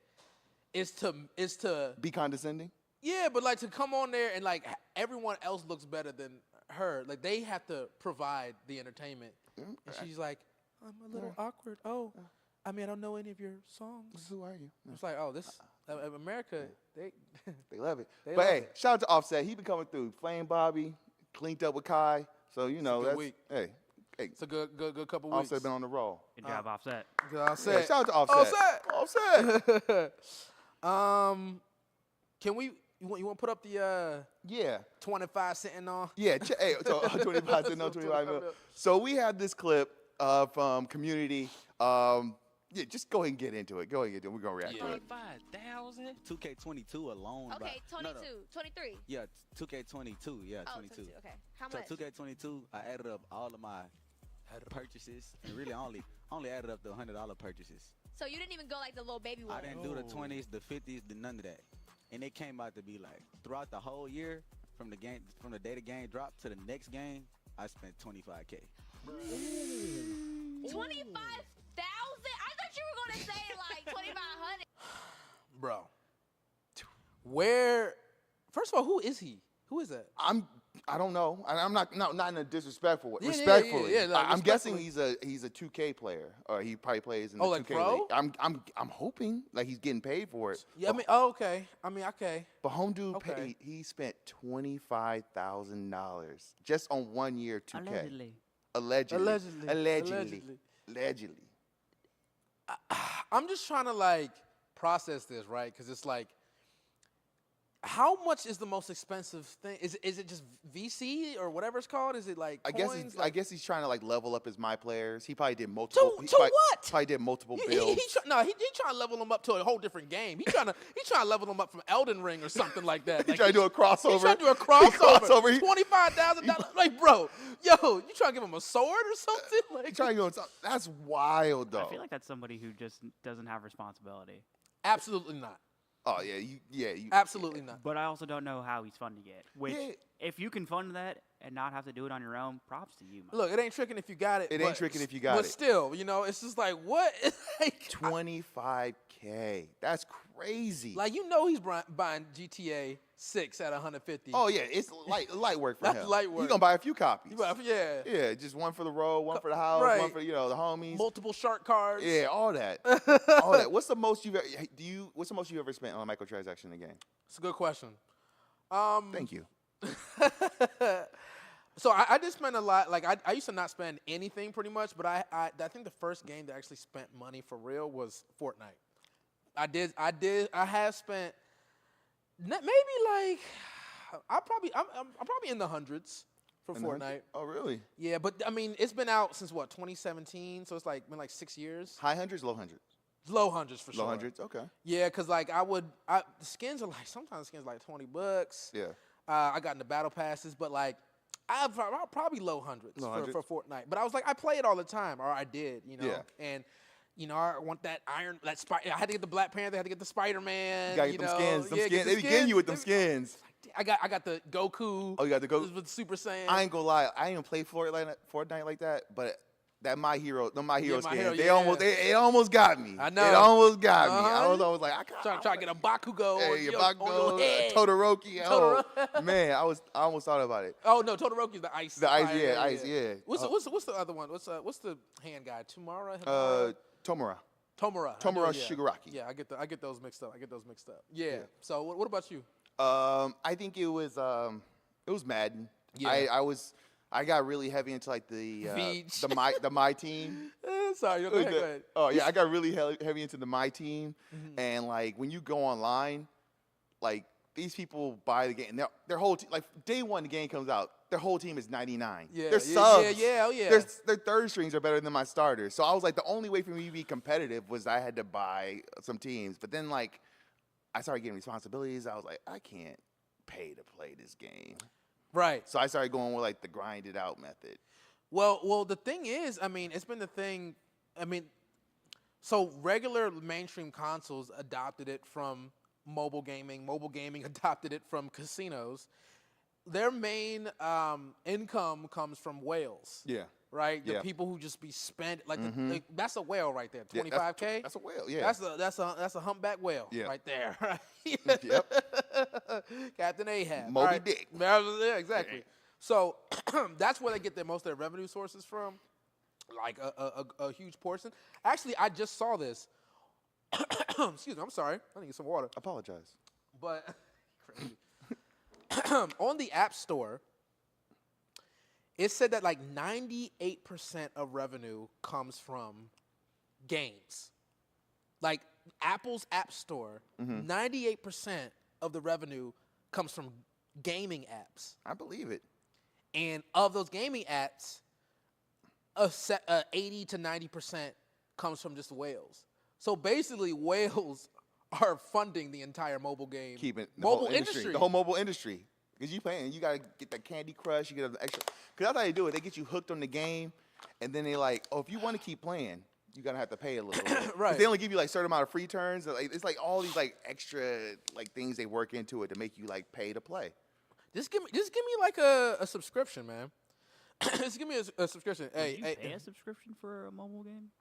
is to Be condescending. yeah, but like to come on there and like everyone else looks better than her. Like they have to provide the entertainment, and she's like, I'm a little awkward. Oh, I mean I don't know any of your songs. Who are you? It's like America they love it. They But love hey, it. shout out to Offset. He been coming through. Flame Bobby, cleaned up with Kai. So you know good that's week. Hey, It's a good couple weeks. Offset been on the roll. Good job, Offset. Yeah, Offset. shout out to Offset. Offset. Can we You want to put up the Yeah. 25 sitting on? Yeah, hey, so 25 to no 25 mil. So we have this clip from Community. Yeah, just go ahead and get into it. Go ahead and get into it. We're going to react to it. 25,000? 2K22 alone. Okay, 22, 23. Yeah, 2K22. Yeah, Oh, 22. Okay. How So much? 2K22, I added up all of my purchases, and really only added up the $100 purchases. So you didn't even go like the little baby one. I didn't do the 20s, the 50s, none of that. And it came out to be like throughout the whole year, from the day the game dropped to the next game, I spent 25K. 25,000? I thought you were gonna say like 2,500. Bro. Where? First of all, who is he? Who is that? I don't know. I'm not in a disrespectful way. Yeah, Respectfully. yeah, like, I'm guessing respectfully. he's a 2K player, or he probably plays in the like 2K pro? league. I'm hoping like he's getting paid for it. Yeah, I mean, oh, okay. I mean, okay. But home dude Okay. he spent $25,000 just on 1 year 2K. Allegedly. I'm just trying to like process this, right? Because it's like, how much is the most expensive thing? Is it just VC or whatever it's called? Is it like coins? I guess he's trying to like level up his My Players. He probably did multiple. To what? Probably did multiple He builds. trying to level them up to a whole different game. He trying to level them up from Elden Ring or something like that. He Like, trying to do a crossover. He trying to do a crossover. He- $25,000. Like, bro, yo, you trying to give him a sword or something? Like, trying to go. That's wild though. I feel like that's somebody who just doesn't have responsibility. absolutely not. Oh yeah, you Absolutely not. But I also don't know how he's fun to get. Which, Yeah. if you can fund that and not have to do it on your own, props to you, man. Look, it ain't tricking if you got it. It ain't tricking if you got but it. still, it's just like, what? Like, 25K. That's crazy. like, he's buying GTA 6 at 150. Oh yeah, it's light work for That's him. light work. He gonna buy a few copies. Yeah. Yeah, just one for the road, one for the house, Right. one for the homies. Multiple shark cards. Yeah, all that. All that. What's the most you've ever spent on a microtransaction in a game? It's a good question. Thank you. So I did spend a lot. Like, I used to not spend anything pretty much, but I think the first game that actually spent money for real was Fortnite. I have spent maybe like I'm probably in the hundreds for Fortnite. Oh really? Yeah, but I mean, it's been out since what, 2017, so it's like been like 6 years. High hundreds, low hundreds. Low hundreds for sure. Low hundreds, okay. Yeah, because like the skins are like, sometimes skins like $20. Yeah. I got into battle passes, but like I'll probably low hundreds for Fortnite. But I was like, I play it all the time, or I did, Yeah. And I want that iron, that I had to get the Black Panther, I had to get the Spider-Man. You gotta get them skins. Yeah, They be getting you with them skins. I got the Goku. Oh, you got the Goku with Super Saiyan. I ain't gonna lie, I ain't even play Fortnite like that, but that My Hero skins, Hero, it almost got me. I know. It almost got me. I was always like, I trying to get a Bakugo Hey, on Bakugo, your head. Todoroki. Oh, man, I almost thought about it. Oh no, Todoroki's the ice. The ice, yeah, ice, yeah. What's the other one? What's the hand guy? Tomura. Tomura Yeah. Shigaraki. Yeah, I get those mixed up. Yeah. So what about you? I think it was Madden. Yeah. I got really heavy into like the my team. Sorry, go ahead. Oh yeah, I got really heavy into the My Team, and like when you go online, like these people buy the game, their whole team, like day one the game comes out, their whole team is 99. Yeah, their subs, oh yeah. Their third strings are better than my starters. So I was like, the only way for me to be competitive was I had to buy some teams. But then like I started getting responsibilities. I was like, I can't pay to play this game. Right. So I started going with like the grinded out method. Well, the thing is, I mean, it's been the thing. I mean, so regular mainstream consoles adopted it from mobile gaming. Mobile gaming adopted it from casinos. Their main income comes from whales. Yeah. Right. The Yeah. people who just be spent like that's a whale right there. 25K. That's a whale. Yeah. That's a humpback whale right there. Right. Yep. Captain Ahab. Moby right? Dick. Yeah, exactly. So that's where they get most of their revenue sources from, like a huge portion. Actually, I just saw this. Excuse me. I'm sorry. I need to get some water. Apologize. But crazy. On the App Store, it said that like 98% of revenue comes from games. Like Apple's App Store, 98% of the revenue comes from gaming apps. I believe it. And of those gaming apps, 80 to 90% comes from just whales. So basically, whales are funding the entire mobile game. Keeping the mobile whole industry. The whole mobile industry. Because you playing, you got to get that Candy Crush, you get the extra. Because that's how they do it. They get you hooked on the game, and then they like, oh, if you want to keep playing, you're going to have to pay a little bit. Right. They only give you like a certain amount of free turns. Like, it's like all these like extra like things they work into it to make you like pay to play. Just give me like a subscription, man. Just give me a subscription. Did you pay a subscription for a mobile game?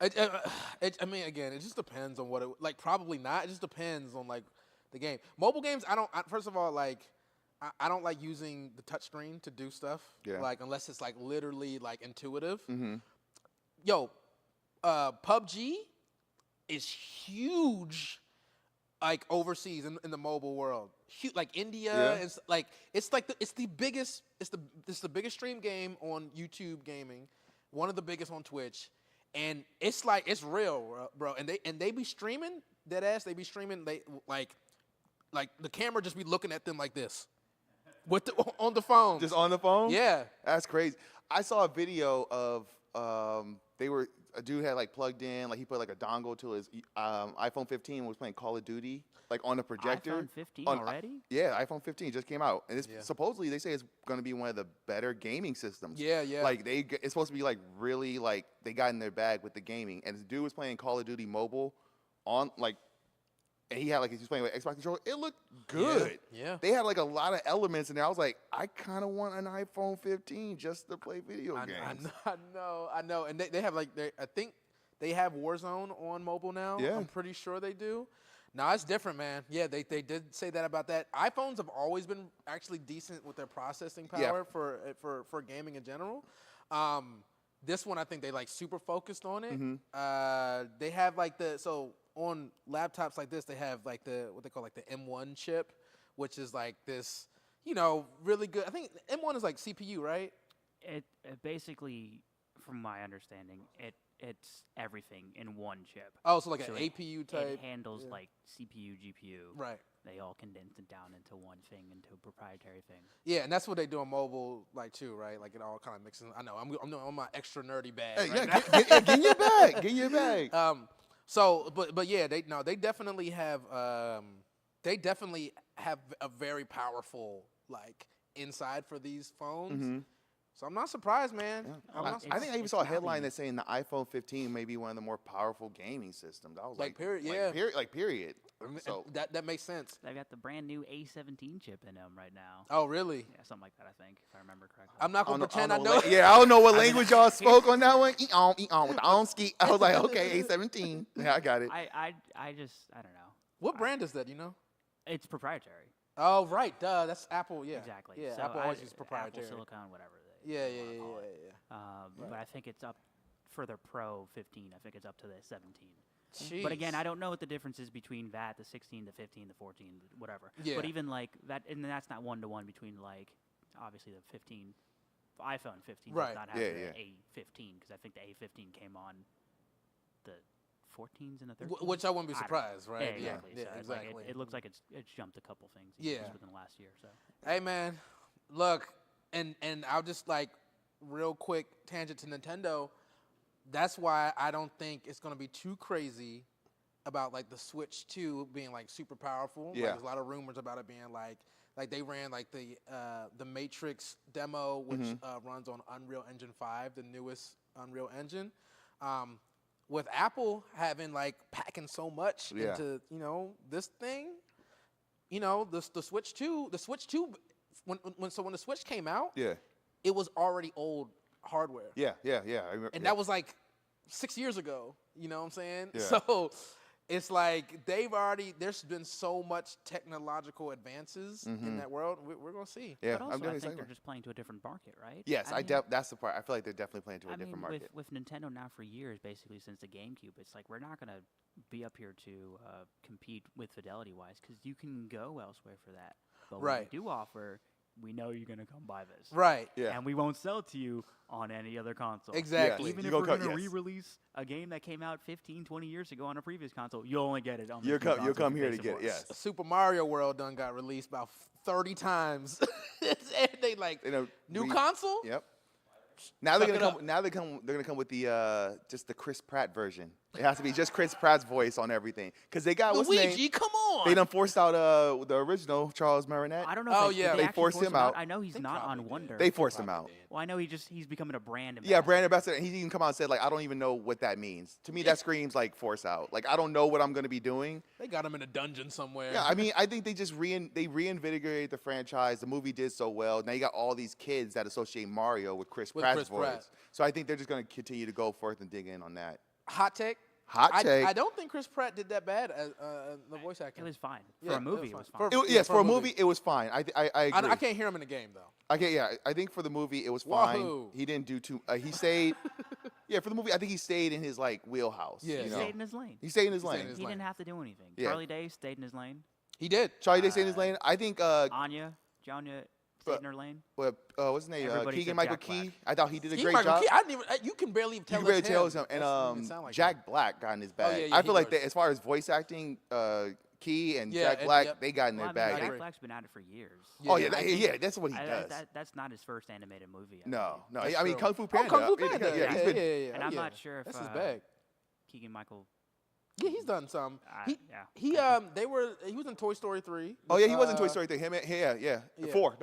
I mean, again, it just depends on what it like. Probably not. It just depends on like the game. Mobile games, first of all, like I don't like using the touchscreen to do stuff. Yeah. Like unless it's like literally like intuitive. Mm-hmm. Yo, PUBG is huge. Like overseas in the mobile world, like India, it's the biggest stream game on YouTube gaming, one of the biggest on Twitch, and it's real, bro. And they be streaming dead ass. They be streaming like the camera just be looking at them like this, on the phone. Just on the phone? Yeah, that's crazy. I saw a video of a dude had like plugged in, like he put like a dongle to his iPhone 15 and was playing Call of Duty like on a projector. iPhone 15 already? Yeah, iPhone 15 just came out, and it's supposedly they say it's going to be one of the better gaming systems. Yeah, yeah. Like it's supposed to be like really like they got in their bag with the gaming, and this dude was playing Call of Duty Mobile on like. And he had like he was playing with Xbox controller. It looked good. Yeah. They had like a lot of elements in there. I was like, I kind of want an iPhone 15 just to play video games. I know. And they have like I think they have Warzone on mobile now. Yeah. I'm pretty sure they do. No, it's different, man. Yeah, they did say that about that. iPhones have always been actually decent with their processing power for gaming in general. This one I think they like super focused on it. Mm-hmm. They have like on laptops like this, they have like what they call like the M1 chip, which is like this, really good. I think M1 is like CPU, right? It basically, from my understanding, it's everything in one chip. Oh, so like an APU type. It handles like CPU, GPU. Right. They all condense it down into one thing, into a proprietary thing. Yeah, and that's what they do on mobile, like too, right? Like it all kind of mixes. I know. I'm on my extra nerdy bag. Hey, right yeah, get in your bag. Get in your bag. So, but yeah, they definitely have a very powerful like inside for these phones. Mm-hmm. So I'm not surprised, man. Yeah. I think I even saw a headline that's saying the iPhone 15 may be one of the more powerful gaming systems. I was like, period. Period. So that makes sense. They've got the brand new A17 chip in them right now. Oh, really? Yeah, something like that, I think, if I remember correctly. I'm not gonna pretend I know. Yeah, I don't know what language y'all spoke on that one. With the on ski. I was like, okay, A17. Yeah, I got it. I don't know. What brand is that? Do you know? It's proprietary. Oh, right. Duh. That's Apple. Yeah. Exactly. Yeah. So Apple always uses proprietary. Apple Silicon, whatever. Yeah. But I think it's up for their Pro 15. I think it's up to the 17. Jeez. But again, I don't know what the difference is between that, the 16, the 15, the 14, whatever. Yeah. But even like that, and that's not one-to-one between like, obviously the 15, iPhone 15 right. does not have the A15, because I think the A15 came on the 14s and the 13s. Which I wouldn't be surprised, right? Yeah, exactly. Yeah, So exactly. Like it looks like it's jumped a couple things just within the last year. So. Hey, man, look, and I'll just like real quick tangent to Nintendo. That's why I don't think it's going to be too crazy about like the Switch 2 being like super powerful. Yeah. Like, there's a lot of rumors about it being like they ran like the Matrix demo, which runs on Unreal Engine 5, the newest Unreal Engine. With Apple having like packing so much into this thing, the Switch 2, when the Switch came out, it was already old hardware. Yeah. I remember, and that was like 6 years ago. You know what I'm saying? Yeah. So it's like there's been so much technological advances in that world. We're going to see. Yeah, but also, I'm definitely I think saying they're just playing to a different market, right? Yes, that's the part. I feel like they're definitely playing to a different market. With Nintendo now for years, basically since the GameCube, it's like we're not going to be up here to compete with fidelity-wise because you can go elsewhere for that. But what we do offer we know you're gonna come buy this. Right. Yeah. And we won't sell it to you on any other console. Exactly. Yes. Even You if gonna we're come- going to yes. re-release a game that came out 15, 20 years ago on a previous console, you'll only get it on the You'll new come console here if to you get pay it. some Yes. Super Mario World done got released about 30 times. And they like, You know, new console? Yep. Now they're Suck gonna it come. Now they're gonna come with the just the Chris Pratt version. It has to be just Chris Pratt's voice on everything because they got what's his name? Luigi, come on. They done forced out the original Charles Marinette. I don't know. Oh, if yeah. did They actually forced force him out. I know he's not on Wonder. They forced him out. Well, I know he's becoming a brand ambassador. Yeah, brand ambassador. And he even come out and said like, I don't even know what that means. To me, that screams like force out. Like I don't know what I'm gonna be doing. They got him in a dungeon somewhere. Yeah, I mean, I think they just reinvigorated the franchise. The movie did so well. Now you got all these kids that associate Mario with Chris Pratt's voice. Pratt. So I think they're just gonna continue to go forth and dig in on that. Hot take. Hot take. I don't think Chris Pratt did that bad as the voice acting. It was fine. Yeah, For a movie, it was fine. Yes, for a movie, it was fine. I agree. I can't hear him in the game though. I think for the movie, it was fine. Wahoo. He didn't do too. He stayed. Yeah, for the movie, I think he stayed in his like wheelhouse. Yeah. you He know? stayed in his lane. He stayed in his He stayed lane. in his He lane. didn't have to do anything. Yeah. Charlie Day stayed in his lane. He did. Charlie Day stayed in his lane. I think. Anya, Jonya stayed in her lane. What's his name? Everybody Keegan except Michael Jack Black. Key. I thought he did a He great Michael job. Key, I didn't even. You can barely tell. You can really it's tell him. it's him. That doesn't even And sound like Jack him. Black got in his bag. yeah, I he feel like does. as far as voice acting, Key and Yeah, Jack and- Black, yep. they got in Well, their I mean, bag. Jack agree. Black's been at it for years. Oh yeah, I think- that's what he does. That's not his first animated movie. I No, believe. no. I mean, true. Kung Fu Oh, Panda. Kung Fu Yeah, Panda. yeah, he's been- yeah. And I'm not sure if That's his bag. Keegan Michael. Yeah, he's done some. Yeah. He was in Toy Story 3. Oh yeah, he was in Toy Story 3. Him, yeah. Yeah. 4.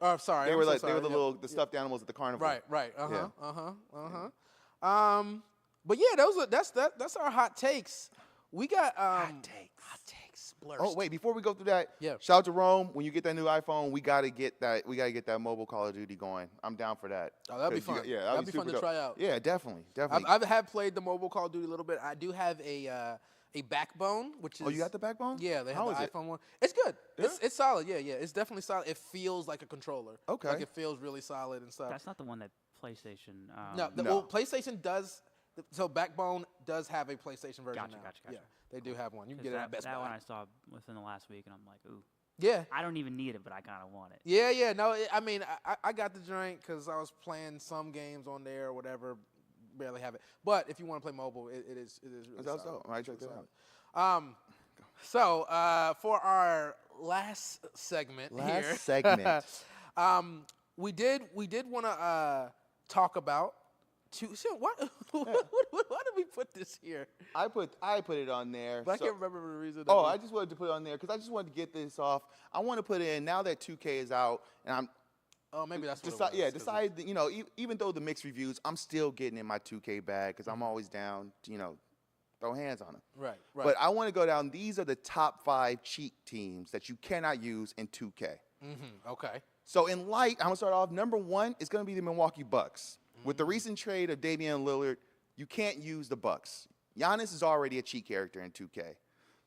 Oh, sorry. They I'm were so like sorry. they were the Yeah. little stuffed animals at the carnival. Right. Yeah. But yeah, that's our hot takes. We got hot takes. Blurst. Oh wait, before we go through that, Yeah. shout out to Rome. When you get that new iPhone, we gotta get that mobile Call of Duty going. I'm down for that. Oh, that'd be 'Cause fun. Yeah, That'd be fun super to dope. try out. Yeah, definitely. I have played the mobile Call of Duty a little bit. I do have a Backbone, which is. Oh, you got the Backbone? Yeah, they have How the is it? iPhone one. It's good. Yeah? It's solid. Yeah. It's definitely solid. It feels like a controller. Okay. Like it feels really solid and stuff. That's not the one that PlayStation. No, No. Well, PlayStation does. So Backbone does have a PlayStation version now. Gotcha. Yeah, they do have one. You can 'Cause get it at Best that Buy. one I saw within the last week, and I'm like, ooh. Yeah. I don't even need it, but I kind of want it. Yeah. No, I mean, I got the joint because I was playing some games on there or whatever. Barely have it. But if you want to play mobile, it is really That's solid. dope. I might check that Really out. solid. So for our last segment here, segment. we did want to talk about. Why did we put this here? I put it on there. But I so- can't remember the reason. Oh, I just wanted to put it on there because I just wanted to get this off. I want to put in now that 2K is out, and I'm. Oh, maybe that's what it was. Decide that, even though the mixed reviews, I'm still getting in my 2K bag because I'm always down to, throw hands on them. Right. But I want to go down. These are the top 5 cheat teams that you cannot use in 2K. Okay. So in light, I'm going to start off. Number 1 is going to be the Milwaukee Bucks. With the recent trade of Damian Lillard, you can't use the Bucks. Giannis is already a cheat character in 2K.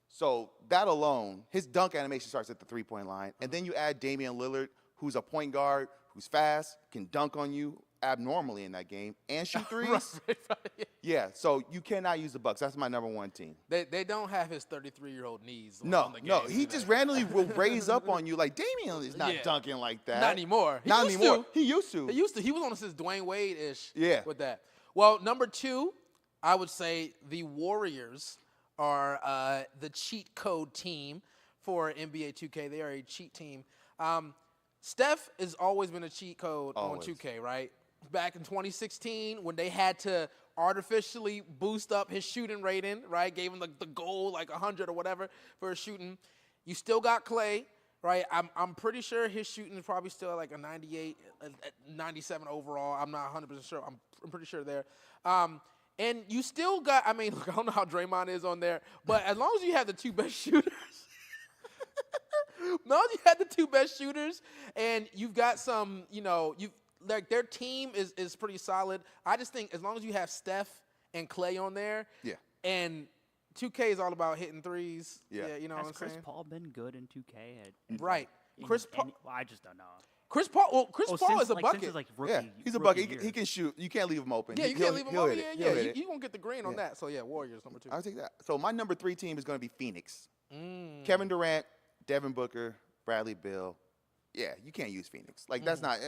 So that alone, his dunk animation starts at the 3-point line. And then you add Damian Lillard, who's a point guard, who's fast, can dunk on you abnormally in that game, and shoot threes. Yeah, so you cannot use the Bucks. That's my number 1 team. They don't have his 33-year-old knees. No, on the no, game, he do just they? randomly will raise up on you like Damian is not Yeah. dunking like that. Not anymore. He Not used anymore. to. He used to. He used to. He was on his Dwayne Wade-ish. Yeah. With that. Well, number 2, I would say the Warriors are the cheat code team for NBA 2K. They are a cheat team. Steph has always been a cheat code Always. on 2K, right? Back in 2016, when they had to artificially boost up his shooting rating, right? Gave him the goal, like 100 or whatever for his shooting. You still got Clay, right? I'm pretty sure his shooting is probably still like a 98, 97 overall. I'm not 100% sure. I'm pretty sure there. And you still got, I mean, look, I don't know how Draymond is on there, but as long as you have the 2 best shooters, as long as you have the 2 best shooters, and you've got some, like their team is pretty solid. I just think as long as you have Steph and Clay on there, Yeah. and 2K is all about hitting threes. Yeah. You know Has what I'm Chris saying? Paul been good in 2K? Right. Chris Paul. Well, I just don't know. Chris Paul Oh, Paul since, is a like, bucket. Since his, like, rookie, Yeah, he's a rookie bucket. year. He can shoot. You can't leave him open. Yeah, you can't leave him he'll open. hit it. Yeah, He'll hit it. you're going to get the green on Yeah. that. So, yeah, Warriors, number 2. I'll take that. So my number 3 team is going to be Phoenix. Kevin Durant, Devin Booker, Bradley Beal, yeah, you can't use Phoenix. Like that's not.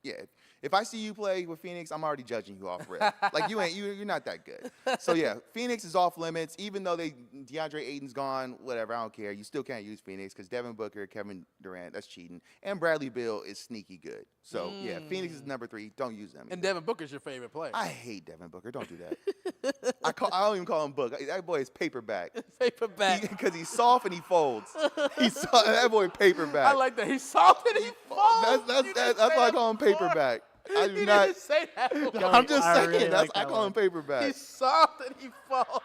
Yeah, if I see you play with Phoenix, I'm already judging you off rip. Like you're not that good. So yeah, Phoenix is off limits. Even though DeAndre Ayton's gone, whatever, I don't care. You still can't use Phoenix because Devin Booker, Kevin Durant, that's cheating, and Bradley Beal is sneaky good. So yeah, Phoenix is number 3. Don't use them. And Devin Booker's your favorite player. I hate Devin Booker. Don't do that. I don't even call him Book. That boy is paperback. Paperback. Because he's soft and he folds. That boy paperback. I like that. He's soft and he folds. That's why I call him paperback. I do not. Didn't say that. I'm just saying. Really I call him paperback. He's soft and he falls.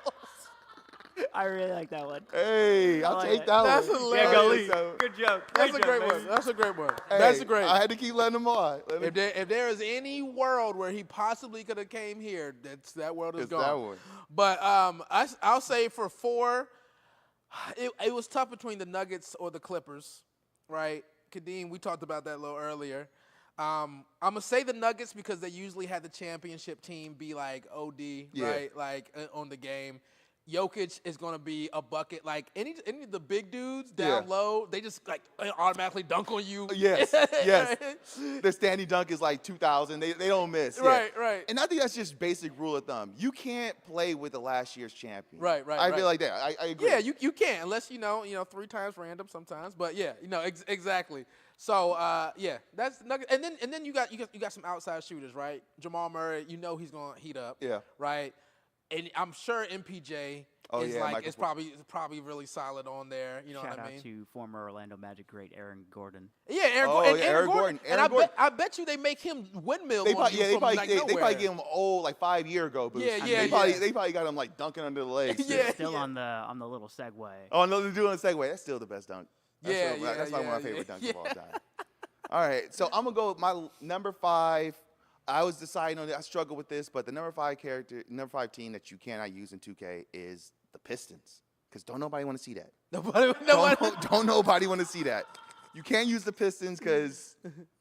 I really like that one. Hey, I'll take that That's one. hilarious. Yeah, go Lee. So- Good joke. That's Great a great joke, one. baby. That's a great one. Hey, That's a great. I had to keep letting him on. If there is any world where he possibly could have came here, that world is It's gone. that one. But I'll say for 4, it was tough between the Nuggets or the Clippers, right? Kadeem, we talked about that a little earlier. I'm gonna say the Nuggets because they usually had the championship team be like OD, right? Like on the game. Jokic is gonna be a bucket. Like any of the big dudes down low, they just like automatically dunk on you. Yes, yes. Their standing dunk is like 2,000. They don't miss. Right, yeah. right. And I think that's just basic rule of thumb. You can't play with the last year's champion. Right. I feel like that. I agree. Yeah, you can unless you know 3 times random sometimes. But yeah, exactly. So yeah, that's Nuggets. And then you got some outside shooters, right? Jamal Murray, he's gonna heat up. Yeah. Right. And I'm sure MPJ is probably really solid on there. You know Shout what I mean? out to former Orlando Magic great Aaron Gordon. Yeah, Aaron Gordon. And I bet you they make him windmill. They on you probably, from like nowhere. they probably give him old like 5-year ago boost. Yeah, They probably got him like dunking under the legs. Still on the little segue. Oh no, they're doing a segue. That's still the best dunk. That's that's probably one of my favorite dunks of all time. All right, so I'm gonna go with my number 5. I was deciding on it. I struggle with this, but the number 5 team that you cannot use in 2K is the Pistons, because don't nobody want to see that. Don't nobody want to see that. You can't use the Pistons because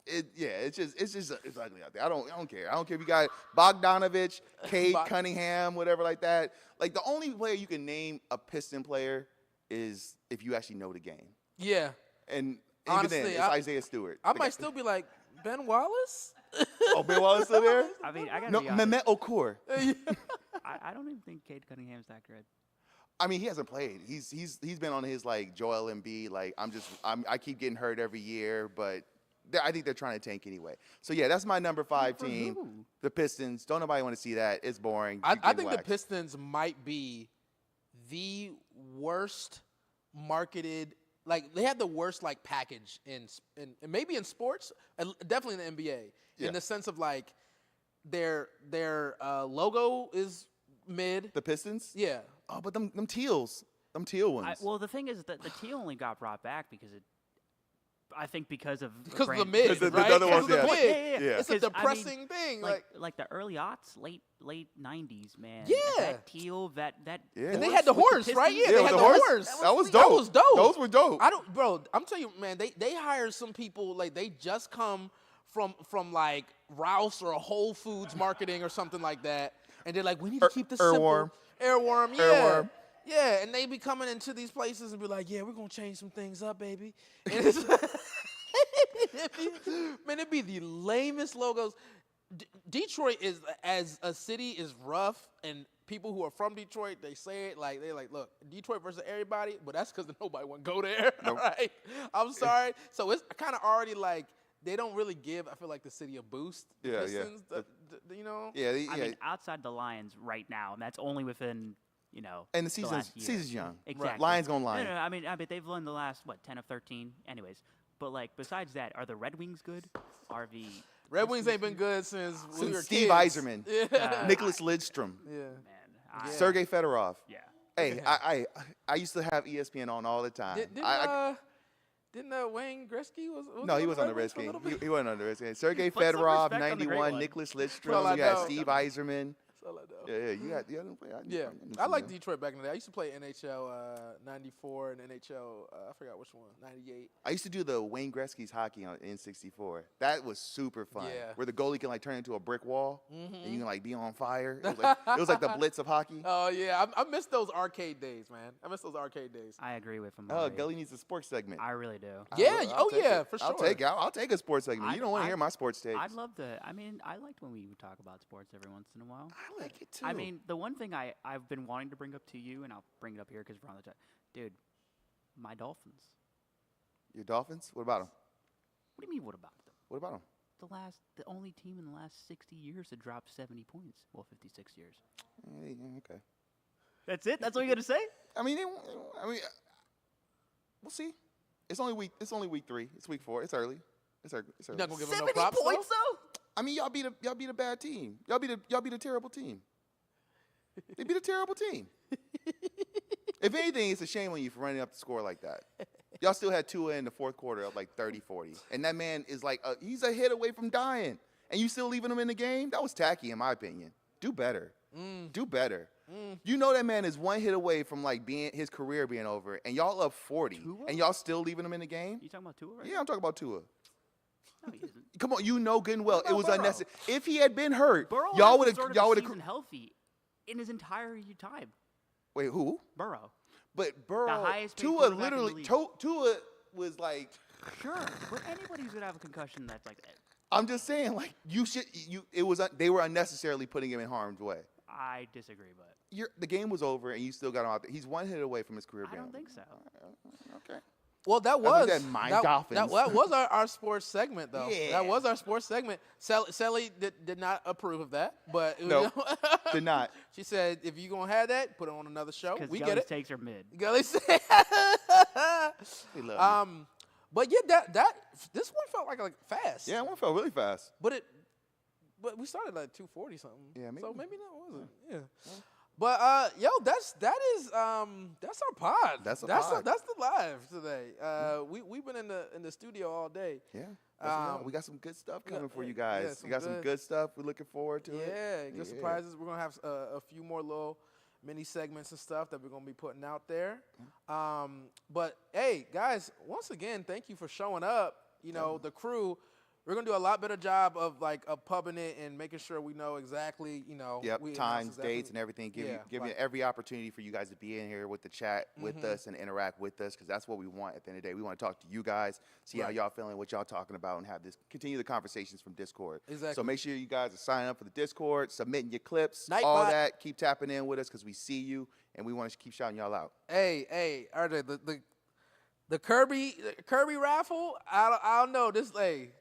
it's ugly out there. I don't care. I don't care if you got Bogdanovich, Cade Cunningham, whatever like that. Like the only player you can name a Piston player is if you actually know the game. Yeah. And honestly, even then, it's Isaiah Stewart. I might still be like Ben Wallace. Oh, Ben Wallace still there? I mean, I gotta no, be honest. Mehmet Okur. I don't even think Cade Cunningham's that good. I mean, he hasn't played. He's been on his like Joel Embiid. Like I keep getting hurt every year, but I think they're trying to tank anyway. So yeah, that's my number 5 team, the Pistons. Don't nobody want to see that. It's boring. I think the Pistons might be the worst marketed. Like they have the worst like package in maybe in sports, definitely in the NBA. In the sense of like their logo is mid. The Pistons? Yeah. Oh, but them teals. Them teal ones. Well, the thing is that the teal only got brought back because of the mid, right? The other ones, yeah. Yeah. It's a depressing thing. Like the early aughts, late 90s, man. Yeah. That teal, that. Yeah. And they had the horse, right? Yeah, they had the horse. That was dope. Those were dope. I'm telling you, man. They hired some people like they just come from like Rouse or Whole Foods marketing or something like that, and they're like, we need to keep this simple. Airworm, yeah. Airworm. Yeah, and they be coming into these places and be like, yeah, we're going to change some things up, baby. And it's man, it'd be the lamest logos. Detroit is, as a city, is rough, and people who are from Detroit, they say it like, they're like, look, Detroit versus everybody, but that's because nobody want to go there, Nope. right? I'm sorry. So it's kind of already like, they don't really give, I feel like, the city a boost. Yeah, Pistons, you know? Yeah, I mean, outside the Lions right now, and that's only within, and the season's young. Exactly. Lions gonna lie. No, I mean, they've won the last 10 of 13, anyways. But like, besides that, are the Red Wings good? Are the Red Wings ain't been good since we were Steve kids. Eiserman, Yeah. Nicholas Lidstrom, man, Sergei Fedorov. Yeah. Hey, I used to have ESPN on all the time. Didn't Wayne Gretzky was no, he was on the Red Wings Redskins. for a little bit? He wasn't on the Redskins. Sergei Put some Fedorov, respect on the great 91, one. Nicholas Well, Lidstrom, I you got know. Steve Eiserman. all I know. Yeah, you got them play. I like Detroit back in the day. I used to play NHL 94 and NHL, I forgot which one, 98. I used to do the Wayne Gretzky's hockey on N64. That was super fun. Yeah. Where the goalie can like turn into a brick wall and you can like be on fire. It was like the Blitz of hockey. Oh yeah, I miss those arcade days, man. I miss those arcade days. I agree with him. Oh, Gully needs a sports segment. I really do. Yeah. For sure. I'll take a sports segment. You don't want to hear my sports takes. I'd love to. I mean, I liked when we would talk about sports every once in a while. I like it too. I mean, the one thing I've been wanting to bring up to you, and I'll bring it up here because we're on the time. Dude, my Dolphins. Your Dolphins? What about them? What do you mean, what about them? What about them? The only team in the last 60 years to drop 70 points. Well, 56 years. Okay. That's it? That's all you got to say? I mean, we'll see. It's only week 3. It's week 4. It's early. It's early. You're not gonna give them 70 no props, points though? I mean, y'all beat a bad team. Y'all beat a terrible team. They beat a terrible team. If anything, it's a shame on you for running up the score like that. Y'all still had Tua in the fourth quarter up like 30-40. And that man is like, he's a hit away from dying. And you still leaving him in the game? That was tacky in my opinion. Do better. Do better. You know that man is one hit away from like his career being over. And y'all up 40. Tua? And y'all still leaving him in the game? You talking about Tua right Yeah, I'm talking about Tua. No, he isn't. Come on, you know good and well. What It was about Burrow? unnecessary. If he had been hurt, Burrow y'all would hasn't have. started the season healthy in his entire time. Wait, who? Burrow. But Burrow, highest paid Tua quarterback in the literally, league. Tua was like. Sure, but anybody who's gonna have a concussion that's like that. I'm just saying, like they were unnecessarily putting him in harm's way. I disagree, but The game was over, and you still got him out there. He's one hit away from his career. I don't think so. Okay. Well, that was was that Dolphins. That was our sports segment, though. Yeah. That was our sports segment. Sally did not approve of that, but No, did not. She said, "If you gonna have that, put it on another show. We get it." Takes are mid. Gully said. We love you. But yeah, this one felt like fast. Yeah, one felt really fast. But we started like 240 something. Yeah, maybe. So maybe that wasn't. Yeah. But that's our pod. That's the live today. We've been in the studio all day. Yeah. We got some good stuff coming for you guys. We got some good stuff. We're looking forward to it. Yeah, good surprises. We're gonna have a few more little mini segments and stuff that we're gonna be putting out there. But hey, guys, once again, thank you for showing up. You know, the crew. We're gonna do a lot better job of pubbing it and making sure we know exactly, times, dates, and everything. Give you every opportunity for you guys to be in here with the chat with us and interact with us, because that's what we want at the end of the day. We want to talk to you guys, see how y'all feeling, what y'all talking about, and continue the conversations from Discord. Exactly. So make sure you guys are signing up for the Discord, submitting your clips, Nightbot. all that. Keep tapping in with us because we see you and we want to keep shouting y'all out. Hey, RJ, the Kirby raffle, I don't know.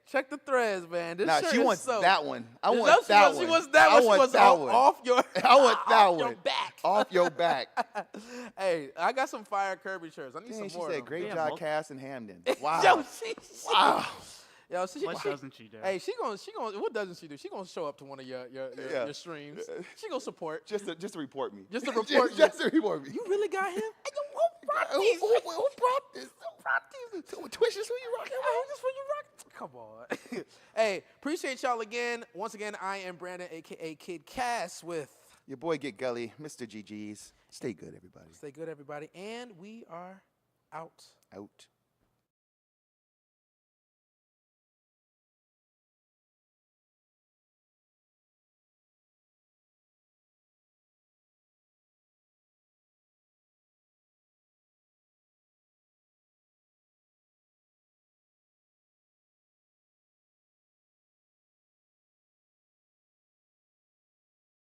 Check the threads, man. This shirt she is wants so, that one. I want that one. She wants that one. She wants off your I want that one. Your back. Off your back. Hey, I got some fire Kirby shirts. I need some She more. said, "Great job, Cass and Hamden." Wow. Yo, wow. What doesn't she do? Hey, she gonna. What doesn't she do? She gonna show up to one of your streams. She gonna support. Just to report me. Just to report you. Just to report me. You really got him? Hey, who brought Who brought these? this? Twitches, who you rocking with? Come on. Hey, appreciate y'all again. Once again, I am Brandon, a.k.a. Kid Cass with... Your boy Get Gully, Mr. GG's. Stay good, everybody. Stay good, everybody. And we are out. Out.